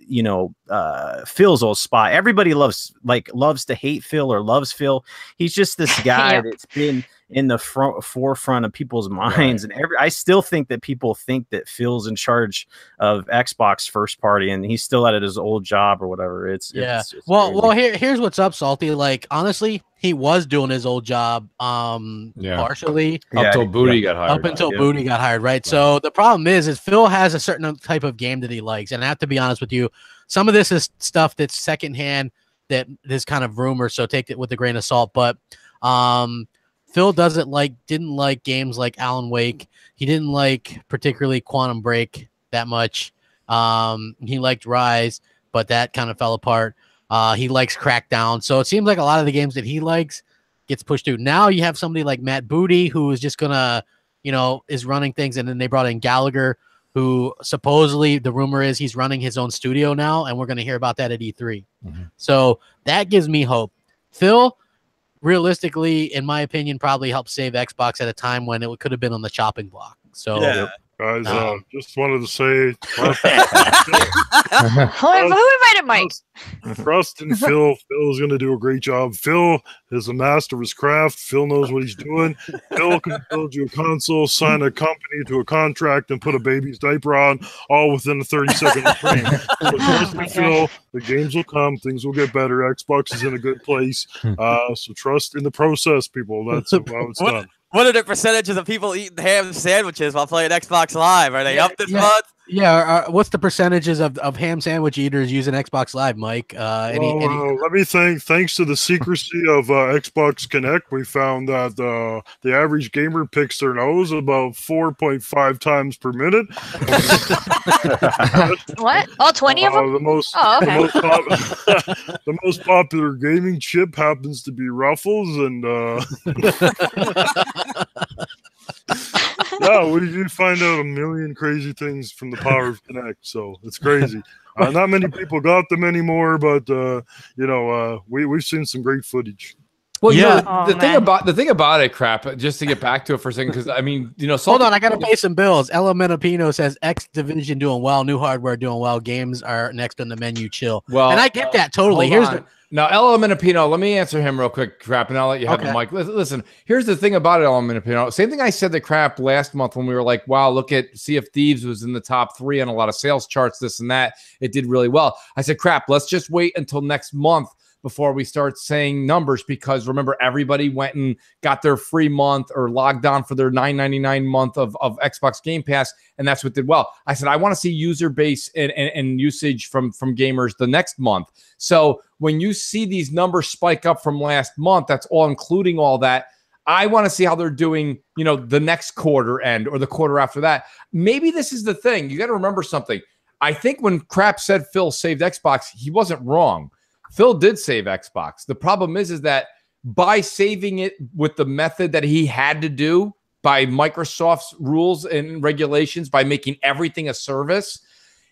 Phil's old spot. Everybody loves to hate Phil or loves Phil. He's just this guy that's been in the forefront of people's minds, and I still think that people think that Phil's in charge of Xbox first party, and he's still at his old job or whatever. It's well, here's what's up, Salty. Like, honestly, he was doing his old job partially up until Booty got hired. Up until Booty got hired, right? So the problem is Phil has a certain type of game that he likes, and I have to be honest with you, some of this is stuff that's secondhand, that is kind of rumor, so take it with a grain of salt. But Phil didn't like games like Alan Wake. He didn't like particularly Quantum Break that much. He liked Rise, but that kind of fell apart. He likes Crackdown. So it seems like a lot of the games that he likes gets pushed through. Now you have somebody like Matt Booty, who is just gonna, is running things, and then they brought in Gallagher, who supposedly the rumor is he's running his own studio now, and we're gonna hear about that at E3. Mm-hmm. So that gives me hope. Phil, realistically, in my opinion, probably helped save Xbox at a time when it could have been on the chopping block. So, guys, just wanted to say, who invited Mike? Trust in Phil. Phil is going to do a great job. Phil is a master of his craft. Phil knows what he's doing. Phil can build you a console, sign a company to a contract, and put a baby's diaper on, all within a 30-second frame. So trust in Phil. The games will come. Things will get better. Xbox is in a good place. So trust in the process, people. That's how it's done. What are the percentages of people eating ham sandwiches while playing Xbox Live? Are they up this month? Yeah. What's the percentages of ham sandwich eaters using Xbox Live, Mike? Let me thanks to the secrecy of Xbox Connect, we found that the average gamer picks their nose about 4.5 times per minute. What? All 20 of them? The most popular gaming chip happens to be Ruffles, and we did find out a million crazy things from the power of Connect, so it's crazy. Not many people got them anymore, but we've seen some great footage. Well, the thing about it, crap. Just to get back to it for a second, because I mean, hold on, I gotta pay some bills. LMNOP says X Division doing well, new hardware doing well, games are next on the menu. Chill. Well, and I get that totally. Now, LMNOP, let me answer him real quick, Crap, and I'll let you have the mic. Listen, here's the thing about LMNOP. Same thing I said to Crap last month when we were like, wow, look at Sea of Thieves was in the top 3 on a lot of sales charts, this and that. It did really well. I said, Crap, let's just wait until next month before we start saying numbers, because remember, everybody went and got their free month or logged on for their $9.99 month of Xbox Game Pass, and that's what did well. I said, I want to see user base and usage from gamers the next month. So when you see these numbers spike up from last month, that's all including all that. I want to see how they're doing, the next quarter end or the quarter after that. Maybe this is the thing. You got to remember something. I think when Crap said Phil saved Xbox, he wasn't wrong. Phil did save Xbox. The problem is that by saving it with the method that he had to do by Microsoft's rules and regulations, by making everything a service,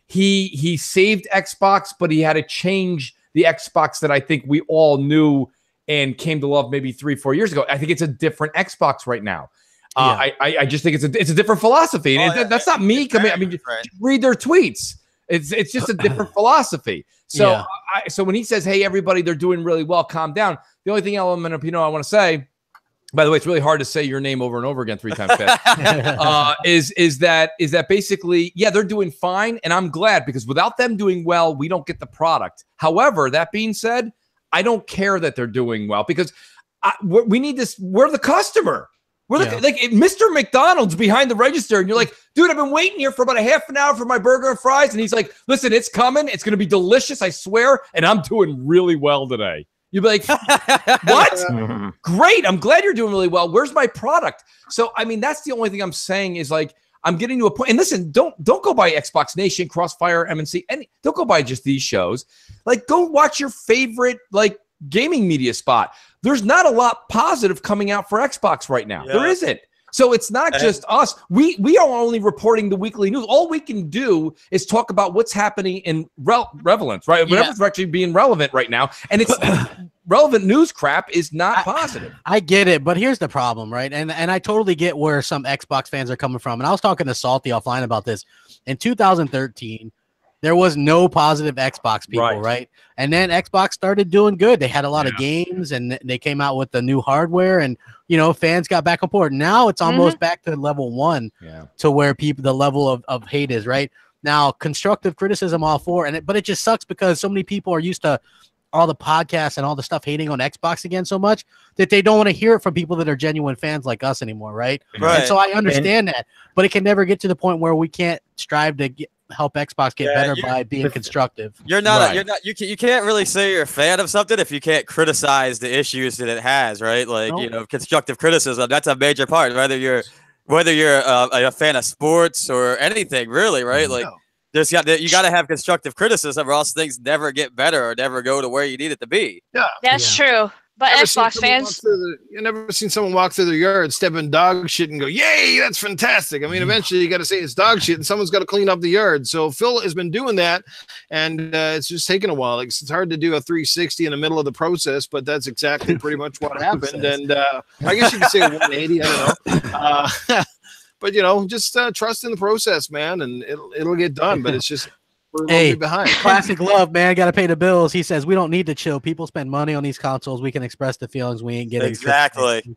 he saved Xbox, but he had to change the Xbox that I think we all knew and came to love maybe 3-4 years ago. I think it's a different Xbox right now. I just think it's a different philosophy. And that's not me coming. I mean, just read their tweets. It's just a different philosophy. So so when he says, hey, everybody, they're doing really well, calm down. The only thing, LMNOP, I want to say, by the way, it's really hard to say your name over and over again 3 times fast, is that basically, yeah, they're doing fine. And I'm glad, because without them doing well, we don't get the product. However, that being said, I don't care that they're doing well, because we need this. We're the customer. We're like Mr. McDonald's behind the register, and you're like, dude, I've been waiting here for about a half an hour for my burger and fries. And he's like, listen, it's coming. It's going to be delicious, I swear. And I'm doing really well today. You'd be like, what? Great. I'm glad you're doing really well. Where's my product? So, I mean, that's the only thing I'm saying is like, I'm getting to a point. And listen, don't go by Xbox Nation, Crossfire, MNC, and don't go by just these shows. Like, go watch your favorite, gaming media spot. There's not a lot positive coming out for Xbox right now. Yeah. There isn't. So it's not just us. We are only reporting the weekly news. All we can do is talk about what's happening in relevance, right? Whatever's actually being relevant right now. And it's relevant news crap is not positive. I get it, but here's the problem, right? And I totally get where some Xbox fans are coming from. And I was talking to Salty offline about this. In 2013, there was no positive Xbox people, right? And then Xbox started doing good. They had a lot of games, and they came out with the new hardware, and fans got back and forth. Now it's almost back to level 1, to where the level of hate is, right? Now, constructive criticism all for, but it just sucks because so many people are used to all the podcasts and all the stuff hating on Xbox again so much that they don't want to hear it from people that are genuine fans like us anymore, right? And so I understand that, but it can never get to the point where we can't strive to help Xbox get better by being constructive. You can't really say you're a fan of something if you can't criticize the issues that it has, right? Constructive criticism, that's a major part, whether you're a fan of sports or anything, really, right? You got to have constructive criticism, or else things never get better or never go to where you need it to be. Yeah, that's true. But Xbox fans, you never seen someone walk through their yard, step in dog shit, and go, "Yay, that's fantastic!" I mean, eventually you got to say it's dog shit, and someone's got to clean up the yard. So Phil has been doing that, and it's just taken a while. It's hard to do a 360 in the middle of the process, but that's exactly pretty much what happened. And I guess you could say 180. I don't know. But just trust in the process, man, and it'll get done. But it's just we're behind. Classic love, man. Got to pay the bills. He says we don't need to chill. People spend money on these consoles. We can express the feelings we ain't getting. Exactly.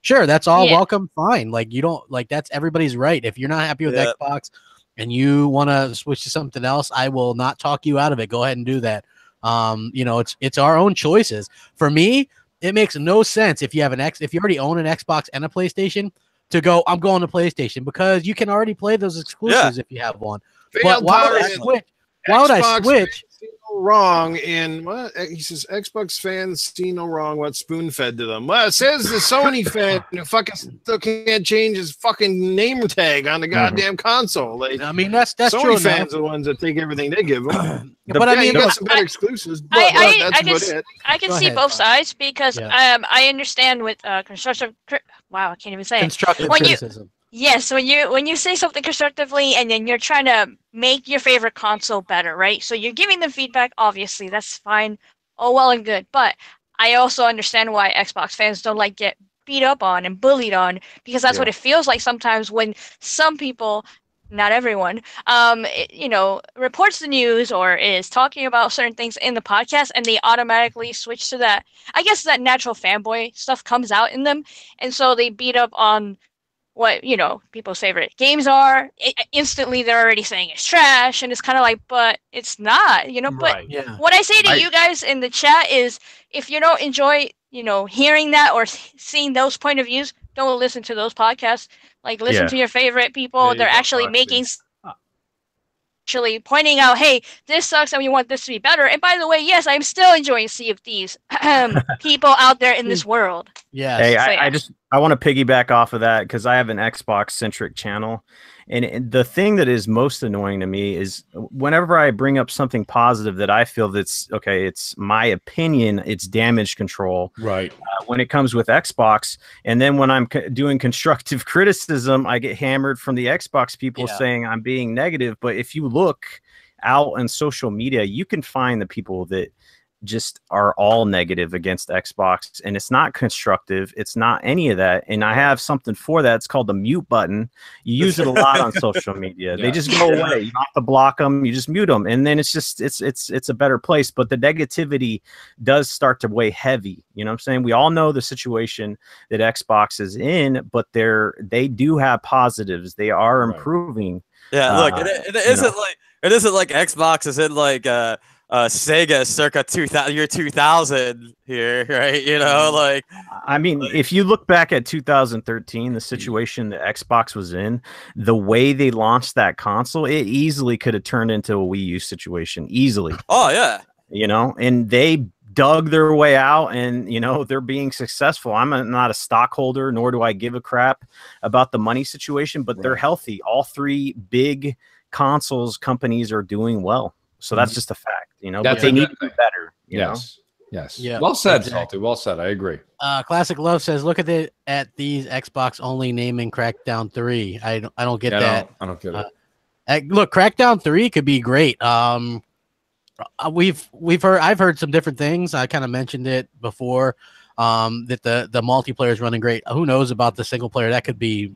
Sure, that's all welcome. Fine. You don't that's everybody's right. If you're not happy with Xbox and you want to switch to something else, I will not talk you out of it. Go ahead and do that. It's our own choices. For me, it makes no sense if you have if you already own an Xbox and a PlayStation to go, I'm going to PlayStation, because you can already play those exclusives if you have one. But why would I switch? Why would I switch? Wrong in what he says. Xbox fans see no wrong what spoon fed to them. Well, it says the Sony fan who fucking still can't change his fucking name tag on the goddamn console. I mean, that's Sony true. Fans are the ones that take everything they give them. But I mean, you got some better exclusives. But I can see both sides, because I understand with constructive. Wow, I can't even say constructive criticism. Yes, when you say something constructively and then you're trying to make your favorite console better, right? So you're giving them feedback, obviously, that's fine. Oh, well and good. But I also understand why Xbox fans don't get beat up on and bullied on, because that's what it feels like sometimes when some people not everyone, reports the news or is talking about certain things in the podcast, and they automatically switch to that. I guess that natural fanboy stuff comes out in them, and so they beat up on what people's favorite games are. Instantly, they're already saying it's trash, and it's kind of like, but it's not, But what I say to you guys in the chat is, if you don't enjoy, hearing that or seeing those point of views, don't listen to those podcasts. Like, listen to your favorite people. They're actually actually pointing out, hey, this sucks and we want this to be better. And by the way, yes, I'm still enjoying Sea of Thieves. People out there in this world. Yeah. Hey, I want to piggyback off of that because I have an Xbox centric channel. And the thing that is most annoying to me is whenever I bring up something positive that I feel that's okay, it's my opinion, it's damage control. Right. When it comes with Xbox. And then when I'm doing constructive criticism, I get hammered from the Xbox people saying I'm being negative. But if you look out on social media, you can find the people that just are all negative against Xbox, and it's not constructive. It's not any of that. And I have something for that. It's called the mute button. You use it a lot on social media. They just go away. You don't have to block them. You just mute them, and then it's just it's a better place. But the negativity does start to weigh heavy. You know what I'm saying? We all know the situation that Xbox is in, but they do have positives. They are improving. Yeah, look, it isn't like Xbox is in like Sega circa 2000 here, right? I mean, if you look back at 2013, the situation that Xbox was in, the way they launched that console, it easily could have turned into a Wii U situation, easily. Oh yeah, and they dug their way out, and they're being successful. I'm not a stockholder, nor do I give a crap about the money situation, but they're healthy. All three big consoles companies are doing well. So that's just a fact, but they need to be better. Yes. Yeah. Well said, Salty. Well said. I agree. Classic Love says, look at these Xbox only naming Crackdown 3. I don't get that. I don't get it. Look, Crackdown 3 could be great. I've heard some different things. I kind of mentioned it before. That the multiplayer is running great. Who knows about the single player? That could be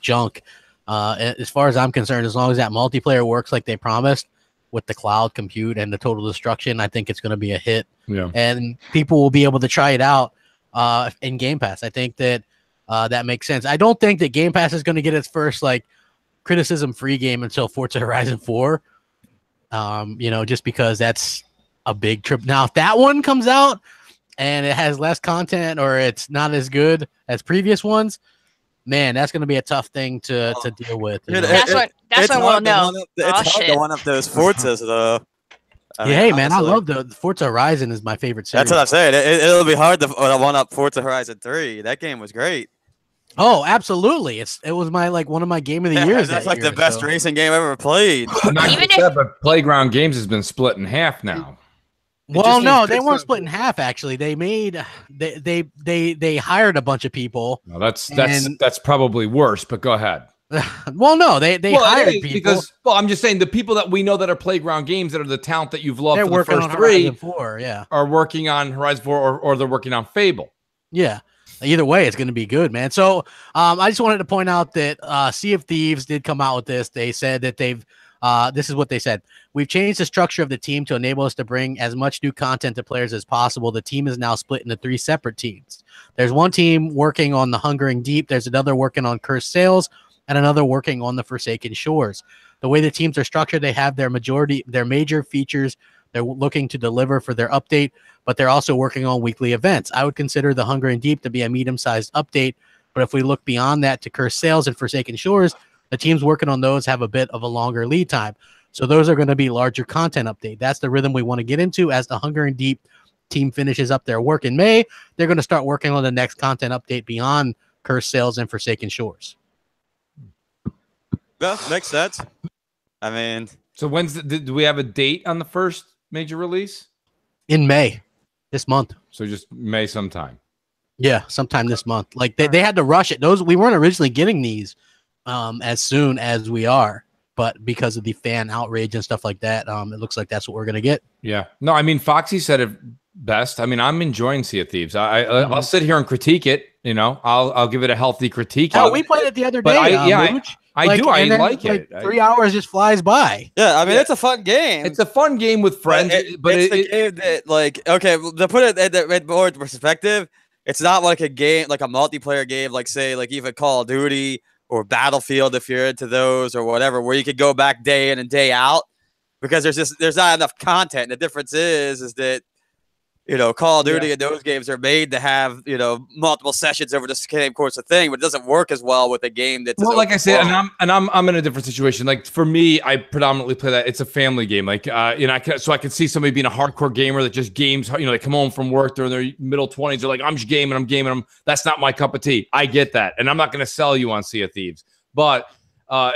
junk. As far as I'm concerned, as long as that multiplayer works like they promised, with the cloud compute and the total destruction, I think it's going to be a hit. Yeah. And people will be able to try it out in Game Pass. I think that that makes sense. I don't think that Game Pass is going to get its first criticism-free game until Forza Horizon 4. Just because that's a big trip. Now, if that one comes out and it has less content or it's not as good as previous ones, man, that's going to be a tough thing to deal with. That's when we'll know. It's hard to one up those Forzas, though. Hey, man, I love the Forza Horizon is my favorite series. That's what I'm saying. It'll be hard to one up Forza Horizon 3. That game was great. Oh, absolutely. It was one of my game of the years. That's the best racing game I've ever played. But Playground Games has been split in half now. Well, no, they weren't split in half. Actually, they hired a bunch of people. No, that's probably worse. But go ahead. Well, no, they hired people because I'm just saying the people that we know that are Playground Games that are the talent that you've loved they're for working the first on three Horizon 4, are working on Horizon 4 or they're working on Fable. Yeah. Either way, it's going to be good, man. So I just wanted to point out that Sea of Thieves did come out with this. They said that this is what they said. We've changed the structure of the team to enable us to bring as much new content to players as possible. The team is now split into 3 separate teams. There's one team working on the Hungering Deep. There's another working on Cursed Sails and another working on the Forsaken Shores. The way the teams are structured, they have their major features they're looking to deliver for their update, but they're also working on weekly events. I would consider the Hungering Deep to be a medium-sized update, but if we look beyond that to Cursed Sails and Forsaken Shores, the teams working on those have a bit of a longer lead time. So those are going to be larger content update. That's the rhythm we want to get into. As the Hungering Deep team finishes up their work in May, they're going to start working on the next content update beyond Cursed Sails and Forsaken Shores. Well, makes sense. I mean, so do we have a date on the first major release? In May, this month. So just May sometime. Yeah, sometime this month. Like they had to rush it. We weren't originally getting these as soon as we are, but because of the fan outrage and stuff like that, it looks like that's what we're gonna get. Yeah. No, I mean Foxy said it best. I mean, I'm enjoying Sea of Thieves. I'll sit here and critique it. I'll give it a healthy critique. Oh, we played it the other day. I do. I like it. it. 3 hours just flies by. Yeah, I mean, it's a fun game. It's a fun game with friends, but it's the game that, like, okay, to put it in more perspective, it's not like a game, like a multiplayer game, like, say, like even Call of Duty or Battlefield, if you're into those or whatever, where you could go back day in and day out, because there's not enough content. The difference is that, you know, Call of Duty and those games are made to have, you know, multiple sessions over the same course of thing, but it doesn't work as well with a game that's like I said, and I'm in a different situation. Like for me, I predominantly play that. It's a family game. Like you know, I can see somebody being a hardcore gamer that just games. You know, they come home from work, they're in their middle 20s. They're like, I'm just gaming. I'm gaming. That's not my cup of tea. I get that, and I'm not going to sell you on Sea of Thieves. But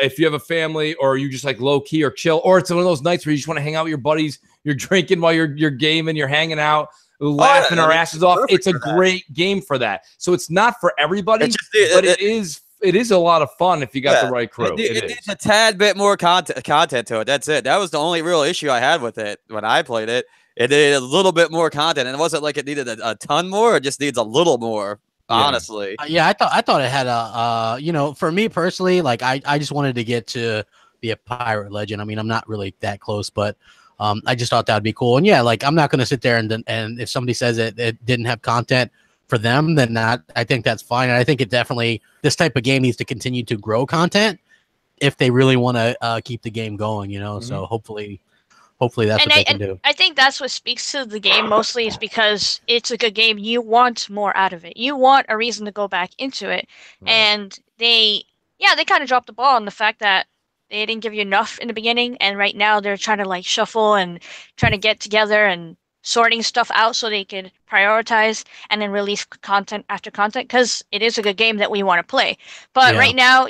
if you have a family, or you just like low key or chill, or it's one of those nights where you just want to hang out with your buddies, you're drinking while you're gaming, you're hanging out, laughing our asses off. It's a great game for that. So it's not for everybody, but it is a lot of fun if you got the right crew. It needs a tad bit more content to it. That's it. That was the only real issue I had with it when I played it. It needed a little bit more content, and it wasn't like it needed a ton more. It just needs a little more. Honestly, yeah, I thought it had a you know, for me personally, like I just wanted to get to be a pirate legend. I mean, I'm not really that close, but I just thought that would be cool. And yeah, like I'm not going to sit there and if somebody says it didn't have content for them, then I think that's fine. And I think it definitely, this type of game needs to continue to grow content if they really want to keep the game going, you know. So hopefully that's what they can do. I think that's what speaks to the game mostly, is because it's a good game. You want more out of it. You want a reason to go back into it. Right. And they kind of dropped the ball on the fact that they didn't give you enough in the beginning, and right now they're trying to like shuffle and trying to get together and sorting stuff out so they could prioritize and then release content after content, because it is a good game that we want to play. But right now,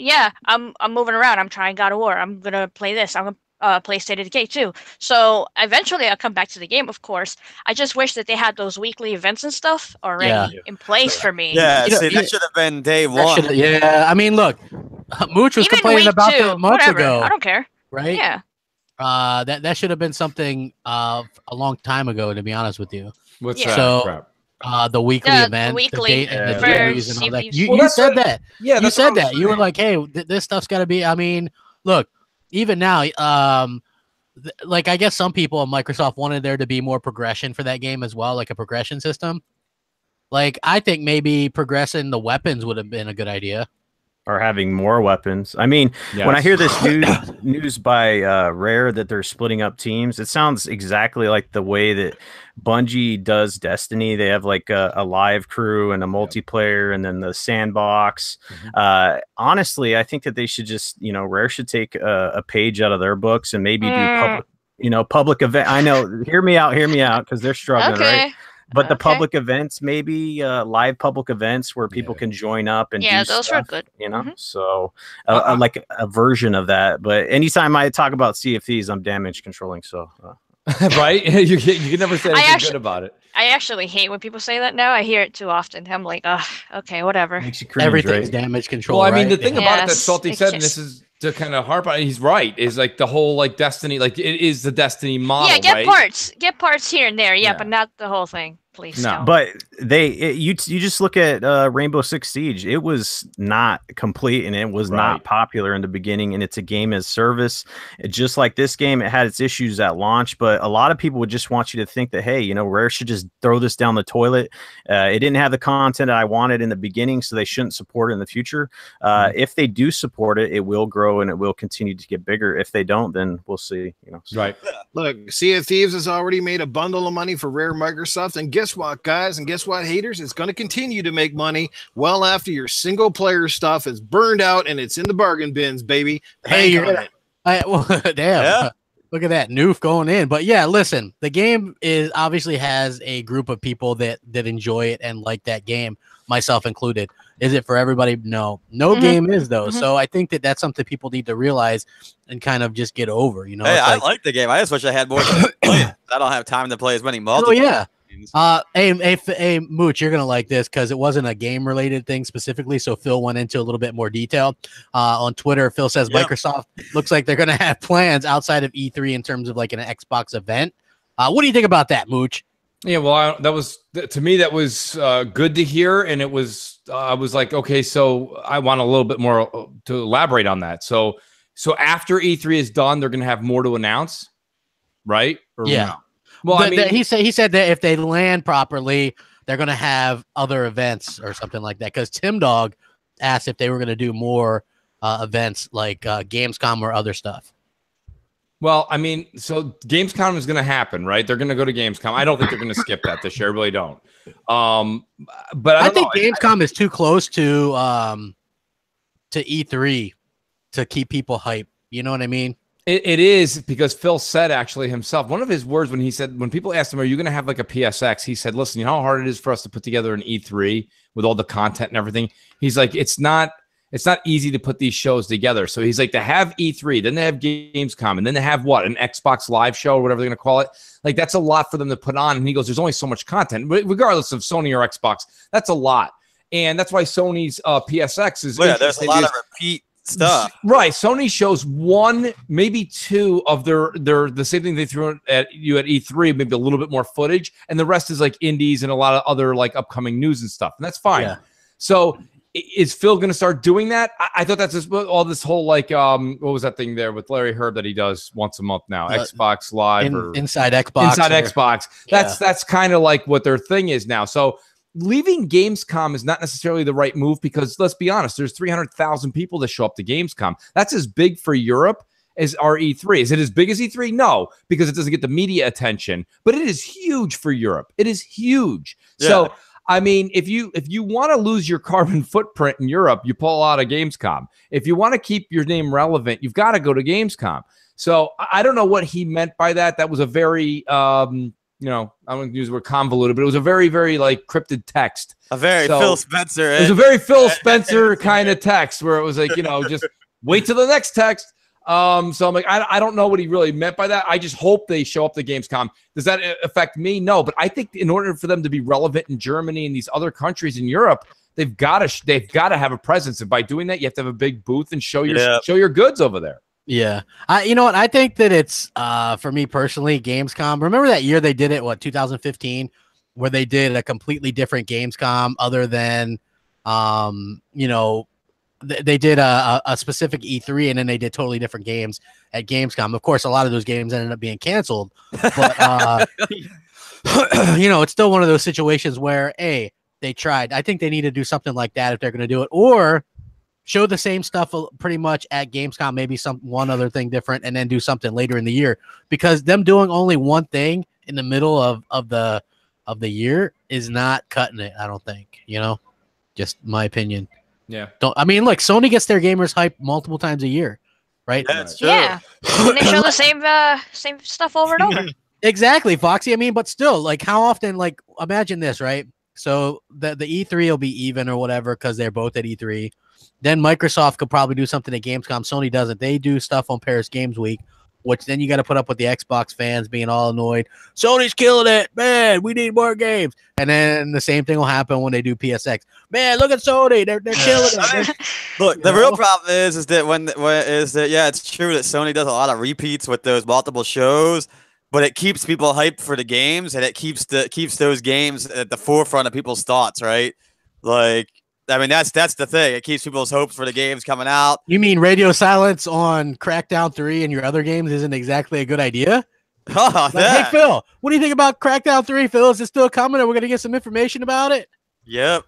I'm moving around. I'm trying God of War. I'm gonna play this. I'm gonna play State of Decay too. So eventually I'll come back to the game, of course. I just wish that they had those weekly events and stuff already in place for me. Yeah, see, that should have been day one. Yeah, I mean, look, Mooch was complaining about that months ago. I don't care. Right? Yeah. That should have been something a long time ago, to be honest with you. What's that? So the weekly event, the weekly and the days and all that. You said that. Yeah, you said that. You were like, hey, this stuff's got to be. I mean, look, even now, like I guess some people at Microsoft wanted there to be more progression for that game as well, like a progression system. Like I think maybe progressing the weapons would have been a good idea. Or having more weapons. I mean, when I hear this news by Rare that they're splitting up teams, it sounds exactly like the way that Bungie does Destiny. They have like a live crew and a multiplayer, and then the sandbox. Honestly, I think that they should just, you know, Rare should take a page out of their books and maybe do public event. I know, hear me out, because they're struggling, right? But the public events, maybe live public events where people can join up and do those stuff, are good. You know, so like a version of that. But anytime I talk about Sea of Thieves, I'm damage controlling. So right, you can never say anything good about it. I actually hate when people say that now. I hear it too often. I'm like, okay, whatever. Makes you cringe, everything's damage control. Well, I mean, the thing about it that Salty said, and this is to kind of harp on, he's right, is like the whole like Destiny, like it is the Destiny model. Yeah, get parts here and there. Yeah, but not the whole thing. Please don't. But you just look at Rainbow Six Siege. It was not complete, and it was not popular in the beginning, and it's a game as service. Just like this game, it had its issues at launch, but a lot of people would just want you to think that, hey, you know, Rare should just throw this down the toilet. It didn't have the content that I wanted in the beginning, so they shouldn't support it in the future. If they do support it, it will grow and it will continue to get bigger. If they don't, then we'll see. You know, right. Look, Sea of Thieves has already made a bundle of money for Rare Microsoft, and guess what, guys, and guess what, haters? It's going to continue to make money well after your single player stuff is burned out and it's in the bargain bins, baby. Hey, damn. Yeah. Look at that noof going in. But yeah, listen, the game obviously has a group of people that enjoy it and like that game, myself included. Is it for everybody? No game is though. So I think that's something people need to realize and kind of just get over, you know. Hey, I like the game. I just wish I had more to play it. I don't have time to play as many multiplayer. Oh yeah. Hey, Mooch, you're gonna like this because it wasn't a game related thing specifically. So Phil went into a little bit more detail on Twitter. Phil says Microsoft looks like they're gonna have plans outside of E3 in terms of like an Xbox event. What do you think about that, Mooch? Yeah, well, that was to me that was good to hear, and it was I was like, okay, so I want a little bit more to elaborate on that. So after E3 is done, they're going to have more to announce, right? Or Yeah. no? Well, I mean, he said that if they land properly, they're going to have other events or something like that. Because Tim Dog asked if they were going to do more events like Gamescom or other stuff. Well, I mean, so Gamescom is going to happen, right? They're going to go to Gamescom. I don't think they're going to skip that this year. I really don't. But I think Gamescom is too close to E3 to keep people hyped. You know what I mean? It is, because Phil said actually himself, one of his words when he said, when people asked him, are you going to have like a PSX? He said, listen, you know how hard it is for us to put together an E3 with all the content and everything? He's like, it's not easy to put these shows together. So he's like, to have E3, then they have Gamescom, and then they have what, an Xbox Live show or whatever they're going to call it. Like, that's a lot for them to put on. And he goes, there's only so much content, but regardless of Sony or Xbox, that's a lot. And that's why Sony's PSX is there's a lot of repeat stuff. Right. Sony shows one, maybe two of their the same thing they threw at you at E3, maybe a little bit more footage, and the rest is like indies and a lot of other like upcoming news and stuff. And that's fine. Yeah. So is Phil going to start doing that? I thought that's just all this whole like what was that thing there with Larry Herb that he does once a month now? Xbox Live or Inside Xbox. Xbox. That's kind of like what their thing is now. So leaving Gamescom is not necessarily the right move, because let's be honest, there's 300,000 people that show up to Gamescom. That's as big for Europe as our E3. Is it as big as E3? No, because it doesn't get the media attention, but it is huge for Europe. It is huge. Yeah. So, I mean, if you want to lose your carbon footprint in Europe, you pull out of Gamescom. If you want to keep your name relevant, you've got to go to Gamescom. So I don't know what he meant by that. That was a very you know, I'm going to use the word convoluted, but it was a very, very like cryptid text. A very Phil Spencer. It was a very Phil Spencer kind of text where it was like, you know, just wait till the next text. So I'm like, I don't know what he really meant by that. I just hope they show up to Gamescom. Does that affect me? No, but I think in order for them to be relevant in Germany and these other countries in Europe, they've got to have a presence. And by doing that, you have to have a big booth and show your goods over there. Yeah. You know what? I think that it's, for me personally, Gamescom. Remember that year they did it, 2015, where they did a completely different Gamescom other than, you know, they did a specific E3 and then they did totally different games at Gamescom. Of course, a lot of those games ended up being canceled. But, you know, it's still one of those situations where, A, they tried. I think they need to do something like that if they're going to do it. Or show the same stuff pretty much at Gamescom, maybe one other thing different, and then do something later in the year. Because them doing only one thing in the middle of the year is not cutting it, I don't think. You know, just my opinion. Yeah. I mean, look, Sony gets their gamers hyped multiple times a year, right? That's true. Yeah. And they show the same stuff over and over. Exactly, Foxy. I mean, but still, like, how often? Like, imagine this, right? So the E3 will be even or whatever because they're both at E3. Then Microsoft could probably do something at Gamescom. Sony doesn't. They do stuff on Paris Games Week, which then you got to put up with the Xbox fans being all annoyed. Sony's killing it, man. We need more games. And then the same thing will happen when they do PSX. Man, look at Sony. They're killing it. Look, the real problem is that yeah, it's true that Sony does a lot of repeats with those multiple shows, but it keeps people hyped for the games, and it keeps those games at the forefront of people's thoughts, right? Like, I mean, that's the thing. It keeps people's hopes for the games coming out. You mean radio silence on Crackdown 3 and your other games isn't exactly a good idea? Oh, like, hey, Phil, what do you think about Crackdown 3, Phil? Is it still coming, or we're going to get some information about it? Yep.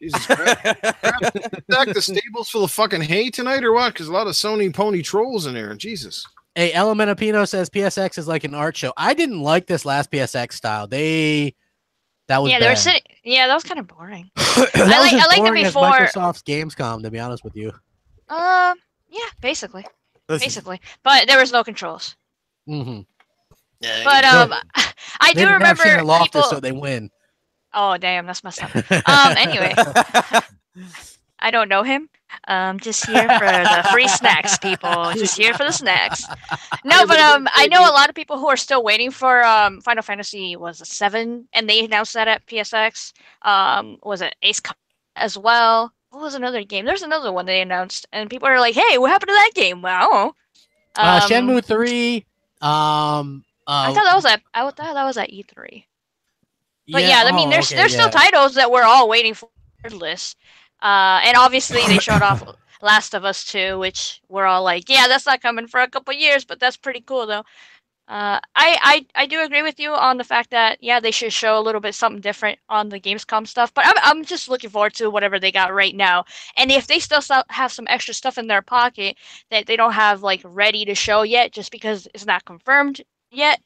Jesus Christ. Stack the stables full of fucking hay tonight or what? Because a lot of Sony pony trolls in there. Jesus. Hey, LMNOP says PSX is like an art show. I didn't like this last PSX style. That was bad. That was kind of boring. I like it before Microsoft's Gamescom, to be honest with you. Yeah, basically. But there was no controls. Mm-hmm. Yeah, but I do remember people. So they win. Oh damn, that's messed up. Anyway, I don't know him. Just here for the free snacks, people. Just here for the snacks. No, but I know a lot of people who are still waiting for Final Fantasy was 7, and they announced that at PSX. Was it Ace Combat as well? What was another game? There's another one they announced, and people are like, "Hey, what happened to that game?" Wow. Shenmue 3. I thought that was at E3. But yeah, I mean, there's still titles that we're all waiting for regardless. And obviously they showed off Last of Us 2, which we're all like, yeah, that's not coming for a couple years, but that's pretty cool though. I do agree with you on the fact that yeah, they should show a little bit something different on the Gamescom stuff. But I'm just looking forward to whatever they got right now. And if they still have some extra stuff in their pocket that they don't have like ready to show yet, just because it's not confirmed yet,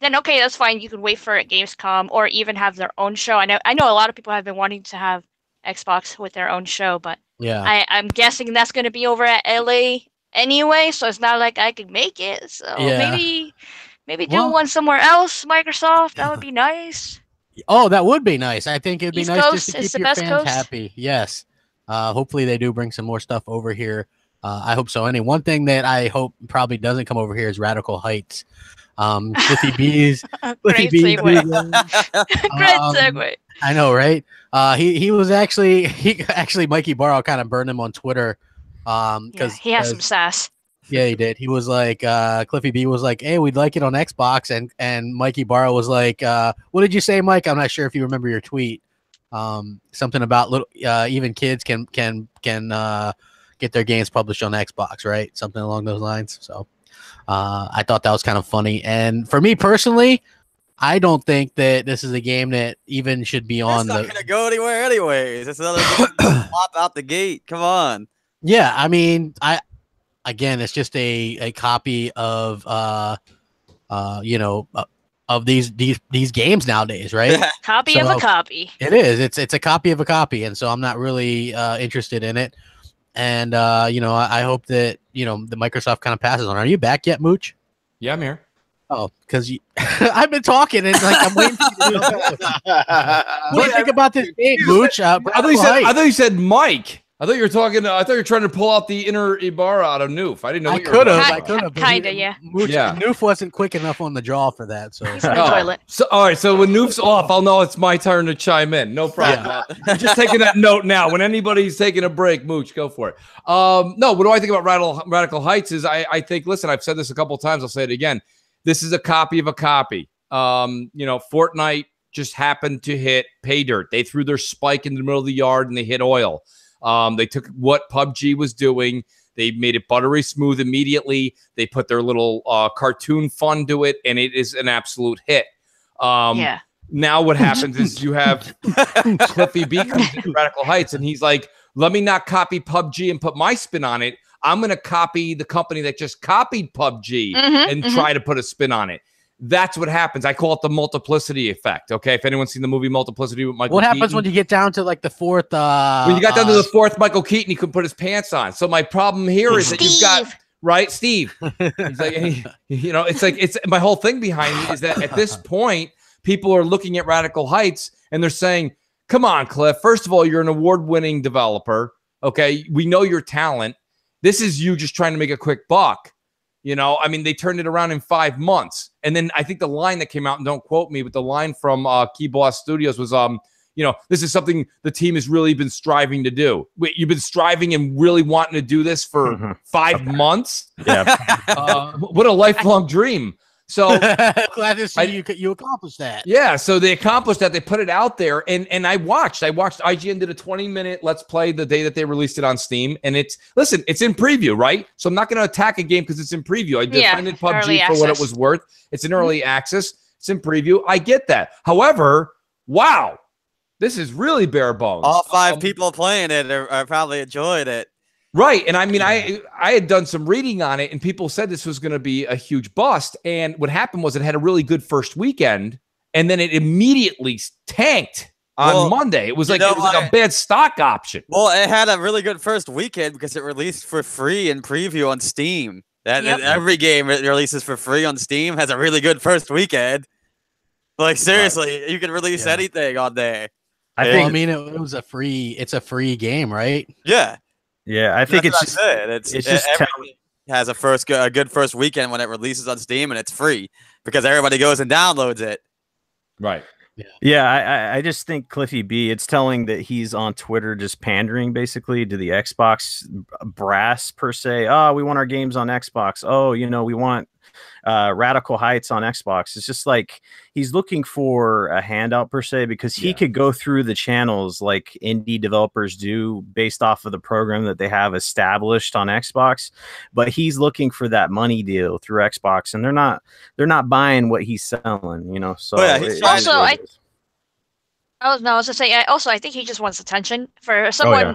then okay, that's fine. You can wait for it Gamescom or even have their own show. I know a lot of people have been wanting to have Xbox with their own show, but yeah, I'm guessing that's going to be over at LA anyway, so it's not like I could make it. So maybe do one somewhere else, Microsoft. That would be nice. Oh, that would be nice. I think it'd be East nice Coast just to keep your fans happy. Yes. Hopefully they do bring some more stuff over here. I hope so. And one thing that I hope probably doesn't come over here is Radical Heights. Cliffy B's. Great segue. Great segue. I know, right? He was actually Mikey Barrow kind of burned him on Twitter. Because he has some sass. Yeah, he did. He was like, Cliffy B was like, "Hey, we'd like it on Xbox," and Mikey Barrow was like, "What did you say, Mike?" I'm not sure if you remember your tweet. Something about little, even kids can get their games published on Xbox, right? Something along those lines. So, I thought that was kind of funny. And for me personally, I don't think that this is a game that even should be on the. It's not gonna go anywhere, anyways. It's another pop out the gate. Come on. Yeah, I mean, again, it's just a copy of of these games nowadays, right? Copy of a copy. It is. It's a copy of a copy, and so I'm not really interested in it. And I hope that the Microsoft kind of passes on. Are you back yet, Mooch? Yeah, I'm here. Oh, because I've been talking and like I'm waiting for you to know. What do you think about this game, Mooch? I thought you said Mike. I thought you were talking. I thought you were trying to pull out the inner Ibarra out of Noof. I didn't know. I could have. Kinda, yeah. Noof wasn't quick enough on the draw for that. So he's in the toilet. So all right. So when Noof's off, I'll know it's my turn to chime in. No problem. Yeah. Just taking that note now. When anybody's taking a break, Mooch, go for it. No. What do I think about Radical Heights? Is I think. Listen, I've said this a couple of times. I'll say it again. This is a copy of a copy. Fortnite just happened to hit pay dirt. They threw their spike in the middle of the yard and they hit oil. They took what PUBG was doing. They made it buttery smooth immediately. They put their little cartoon fun to it, and it is an absolute hit. Now what happens is you have Cliffy B comes into Radical Heights, and he's like, let me not copy PUBG and put my spin on it. I'm going to copy the company that just copied PUBG and try to put a spin on it. That's what happens. I call it the multiplicity effect. Okay, if anyone's seen the movie Multiplicity with Michael Keaton. What happens when you get down to like the fourth? When you got down to the fourth, Michael Keaton, he couldn't put his pants on. So my problem here is that you've got Steve. He's like, it's my whole thing behind me is that at this point, people are looking at Radical Heights and they're saying, "Come on, Cliff. First of all, you're an award-winning developer. Okay, we know your talent. This is you just trying to make a quick buck." They turned it around in 5 months. And then I think the line that came out, and don't quote me, but the line from Key Boss Studios was, this is something the team has really been striving to do. Wait, you've been striving and really wanting to do this for 5 months? Yeah. What a lifelong dream. So glad to see you accomplished that. Yeah, so they accomplished that. They put it out there, and I watched IGN did a 20-minute Let's Play the day that they released it on Steam, and it's in preview, right? So I'm not going to attack a game because it's in preview. I defended PUBG for what it was worth. It's in early access. It's in preview. I get that. However, wow, this is really bare bones. All 5 people playing it are probably enjoying it. Right. And I mean, I had done some reading on it and people said this was going to be a huge bust. And what happened was it had a really good first weekend and then it immediately tanked on Monday. It was like a bad stock option. Well, it had a really good first weekend because it released for free in preview on Steam. Every game it releases for free on Steam has a really good first weekend. Like seriously, you can release anything on there. It's a free game, right? Yeah. Yeah, I think it's just everything has a good first weekend when it releases on Steam and it's free because everybody goes and downloads it. Right. Yeah, I just think Cliffy B, it's telling that he's on Twitter just pandering basically to the Xbox brass per se. Oh, we want our games on Xbox. Oh, we want Radical Heights on Xbox. It's just like he's looking for a handout per se, because he could go through the channels like indie developers do based off of the program that they have established on Xbox, but he's looking for that money deal through Xbox, and they're not buying what he's selling, you know. So he's I was gonna say. I think he just wants attention for someone.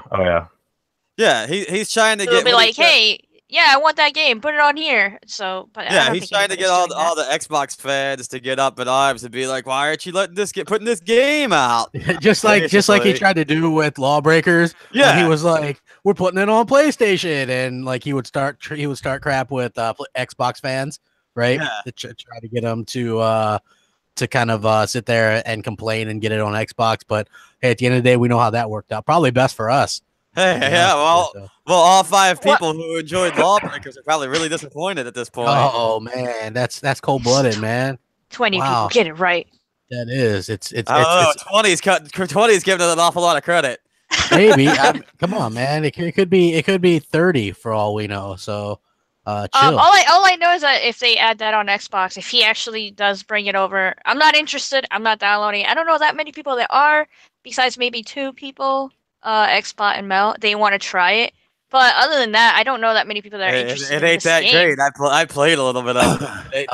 Yeah, he's trying to get. Be like, hey, yeah, I want that game. Put it on here. So, but yeah, he's trying to get all the Xbox fans to get up in arms and be like, why aren't you letting putting this game out? just like he tried to do with Lawbreakers. Yeah, he was like, we're putting it on PlayStation, and like he would start crap with Xbox fans, right? Yeah. To try to get them to kind of sit there and complain and get it on Xbox. But hey, at the end of the day, we know how that worked out. Probably best for us. Hey, yeah, well, all 5 people who enjoyed Lawbreakers are probably really disappointed at this point. Oh man, that's cold-blooded, man. 20 people get it right. That is, it's 20's giving it an awful lot of credit. Maybe, come on, man. It could be 30 for all we know. So, chill. All I know is that if they add that on Xbox, if he actually does bring it over, I'm not interested. I'm not downloading. I don't know that many people there are, besides maybe 2 people. Xbot and Mel, they want to try it, but other than that, I don't know that many people that are interested. It ain't that great. I played a little bit of it.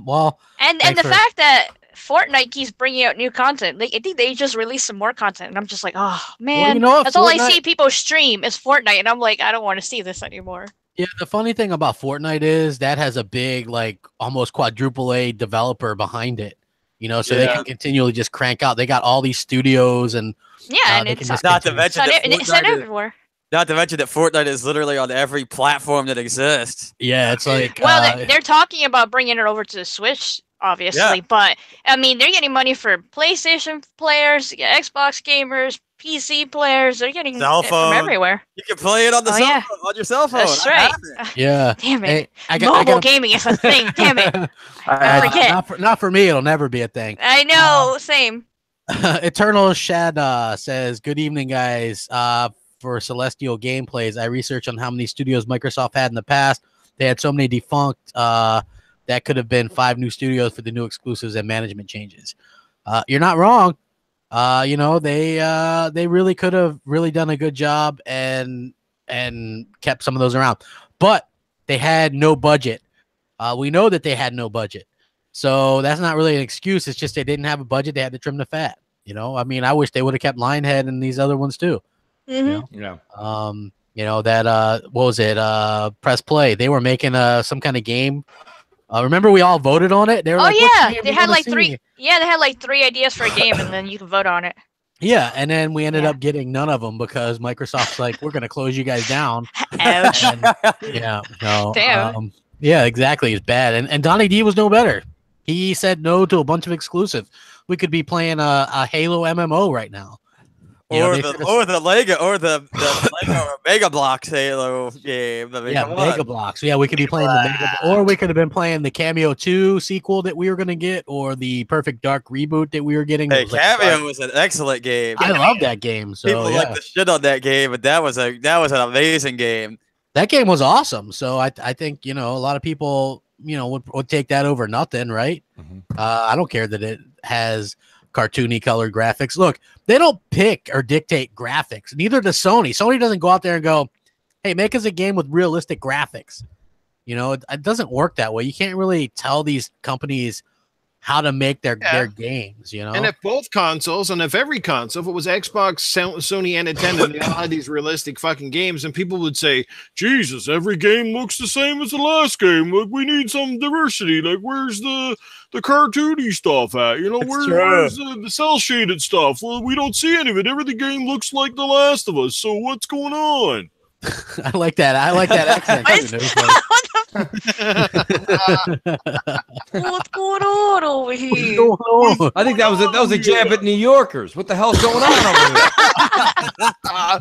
Well, and the fact that Fortnite keeps bringing out new content, I think they just released some more content, and I'm just like, oh man, that's all I see people stream is Fortnite, and I'm like, I don't want to see this anymore. Yeah, the funny thing about Fortnite is that has a big, like, almost quadruple A developer behind it. You know, so they can continually just crank out. They got all these studios and and it's not to mention it's not everywhere. Not to mention that Fortnite is literally on every platform that exists. Yeah, it's like they're talking about bringing it over to the Switch, obviously, but I mean they're getting money for PlayStation players, Xbox gamers, PC players. They're getting it from everywhere. You can play it on the cell phone, on your cell phone. That's right. Yeah. Damn it. Hey, mobile gaming is a thing. Damn it. I forget. Not for me. It'll never be a thing. I know. Same. Eternal Shad says, "Good evening, guys. For Celestial Gameplays, I researched on how many studios Microsoft had in the past. They had so many defunct that could have been 5 new studios for the new exclusives and management changes. You're not wrong. You know, they really could have really done a good job and kept some of those around, but they had no budget. We know that they had no budget, so that's not really an excuse. It's just they didn't have a budget. They had to trim the fat. You know, I mean, I wish they would have kept Lionhead and these other ones too. Mm-hmm. You know? You know that what was it? Press Play. They were making some kind of game. Remember we all voted on it? They were they had like 3. Yeah, they had like 3 ideas for a game, and then you can vote on it. Yeah, and then we ended up getting none of them because Microsoft's like, we're gonna close you guys down. Ouch. Damn. Yeah, exactly. It's bad. And Donnie D was no better. He said no to a bunch of exclusive. We could be playing a Halo MMO right now. Or the Lego Mega Bloks Halo game. I mean, Mega Bloks. Yeah, we could be playing the Mega, or we could have been playing the Cameo 2 sequel that we were going to get, or the Perfect Dark reboot that we were getting. Hey, Cameo was an excellent game. I love that game. So people like the shit on that game, but that was an amazing game. That game was awesome. So I think, you know, a lot of people, you know, would take that over nothing, right? Mm-hmm. I don't care that it has cartoony colored graphics. Look, they don't pick or dictate graphics. Neither does Sony. Sony doesn't go out there and go, hey, make us a game with realistic graphics. You know, it doesn't work that way. You can't really tell these companies how to make their games, you know? And if both consoles, and if every console, if it was Xbox, Sony, and Nintendo, they all had these realistic fucking games, and people would say, Jesus, every game looks the same as the last game. Like, we need some diversity. Like, where's the cartoony stuff at? You know, where's the cel-shaded stuff? Well, we don't see any of it. Every game looks like The Last of Us. So what's going on? I like that. I like that accent. What's going on over here? I think that was a jab at New Yorkers. What the hell's going on over here? I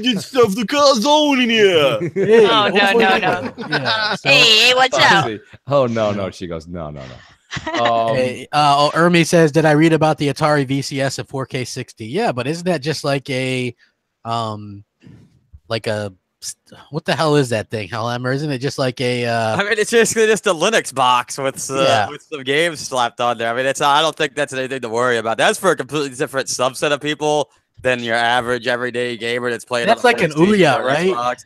just stuffed the calzone in here. Hey, no. Yeah, so, hey, watch out. Oh, no. She goes, no. Hey, Ermi says, did I read about the Atari VCS at 4K 60? Yeah, but isn't that just like a what the hell is that thing, Hellhammer? Isn't it just like a? I mean, it's basically just a Linux box with some games slapped on there. I mean, I don't think that's anything to worry about. That's for a completely different subset of people than your average everyday gamer that's playing. That's like an Ouya, right? Xbox.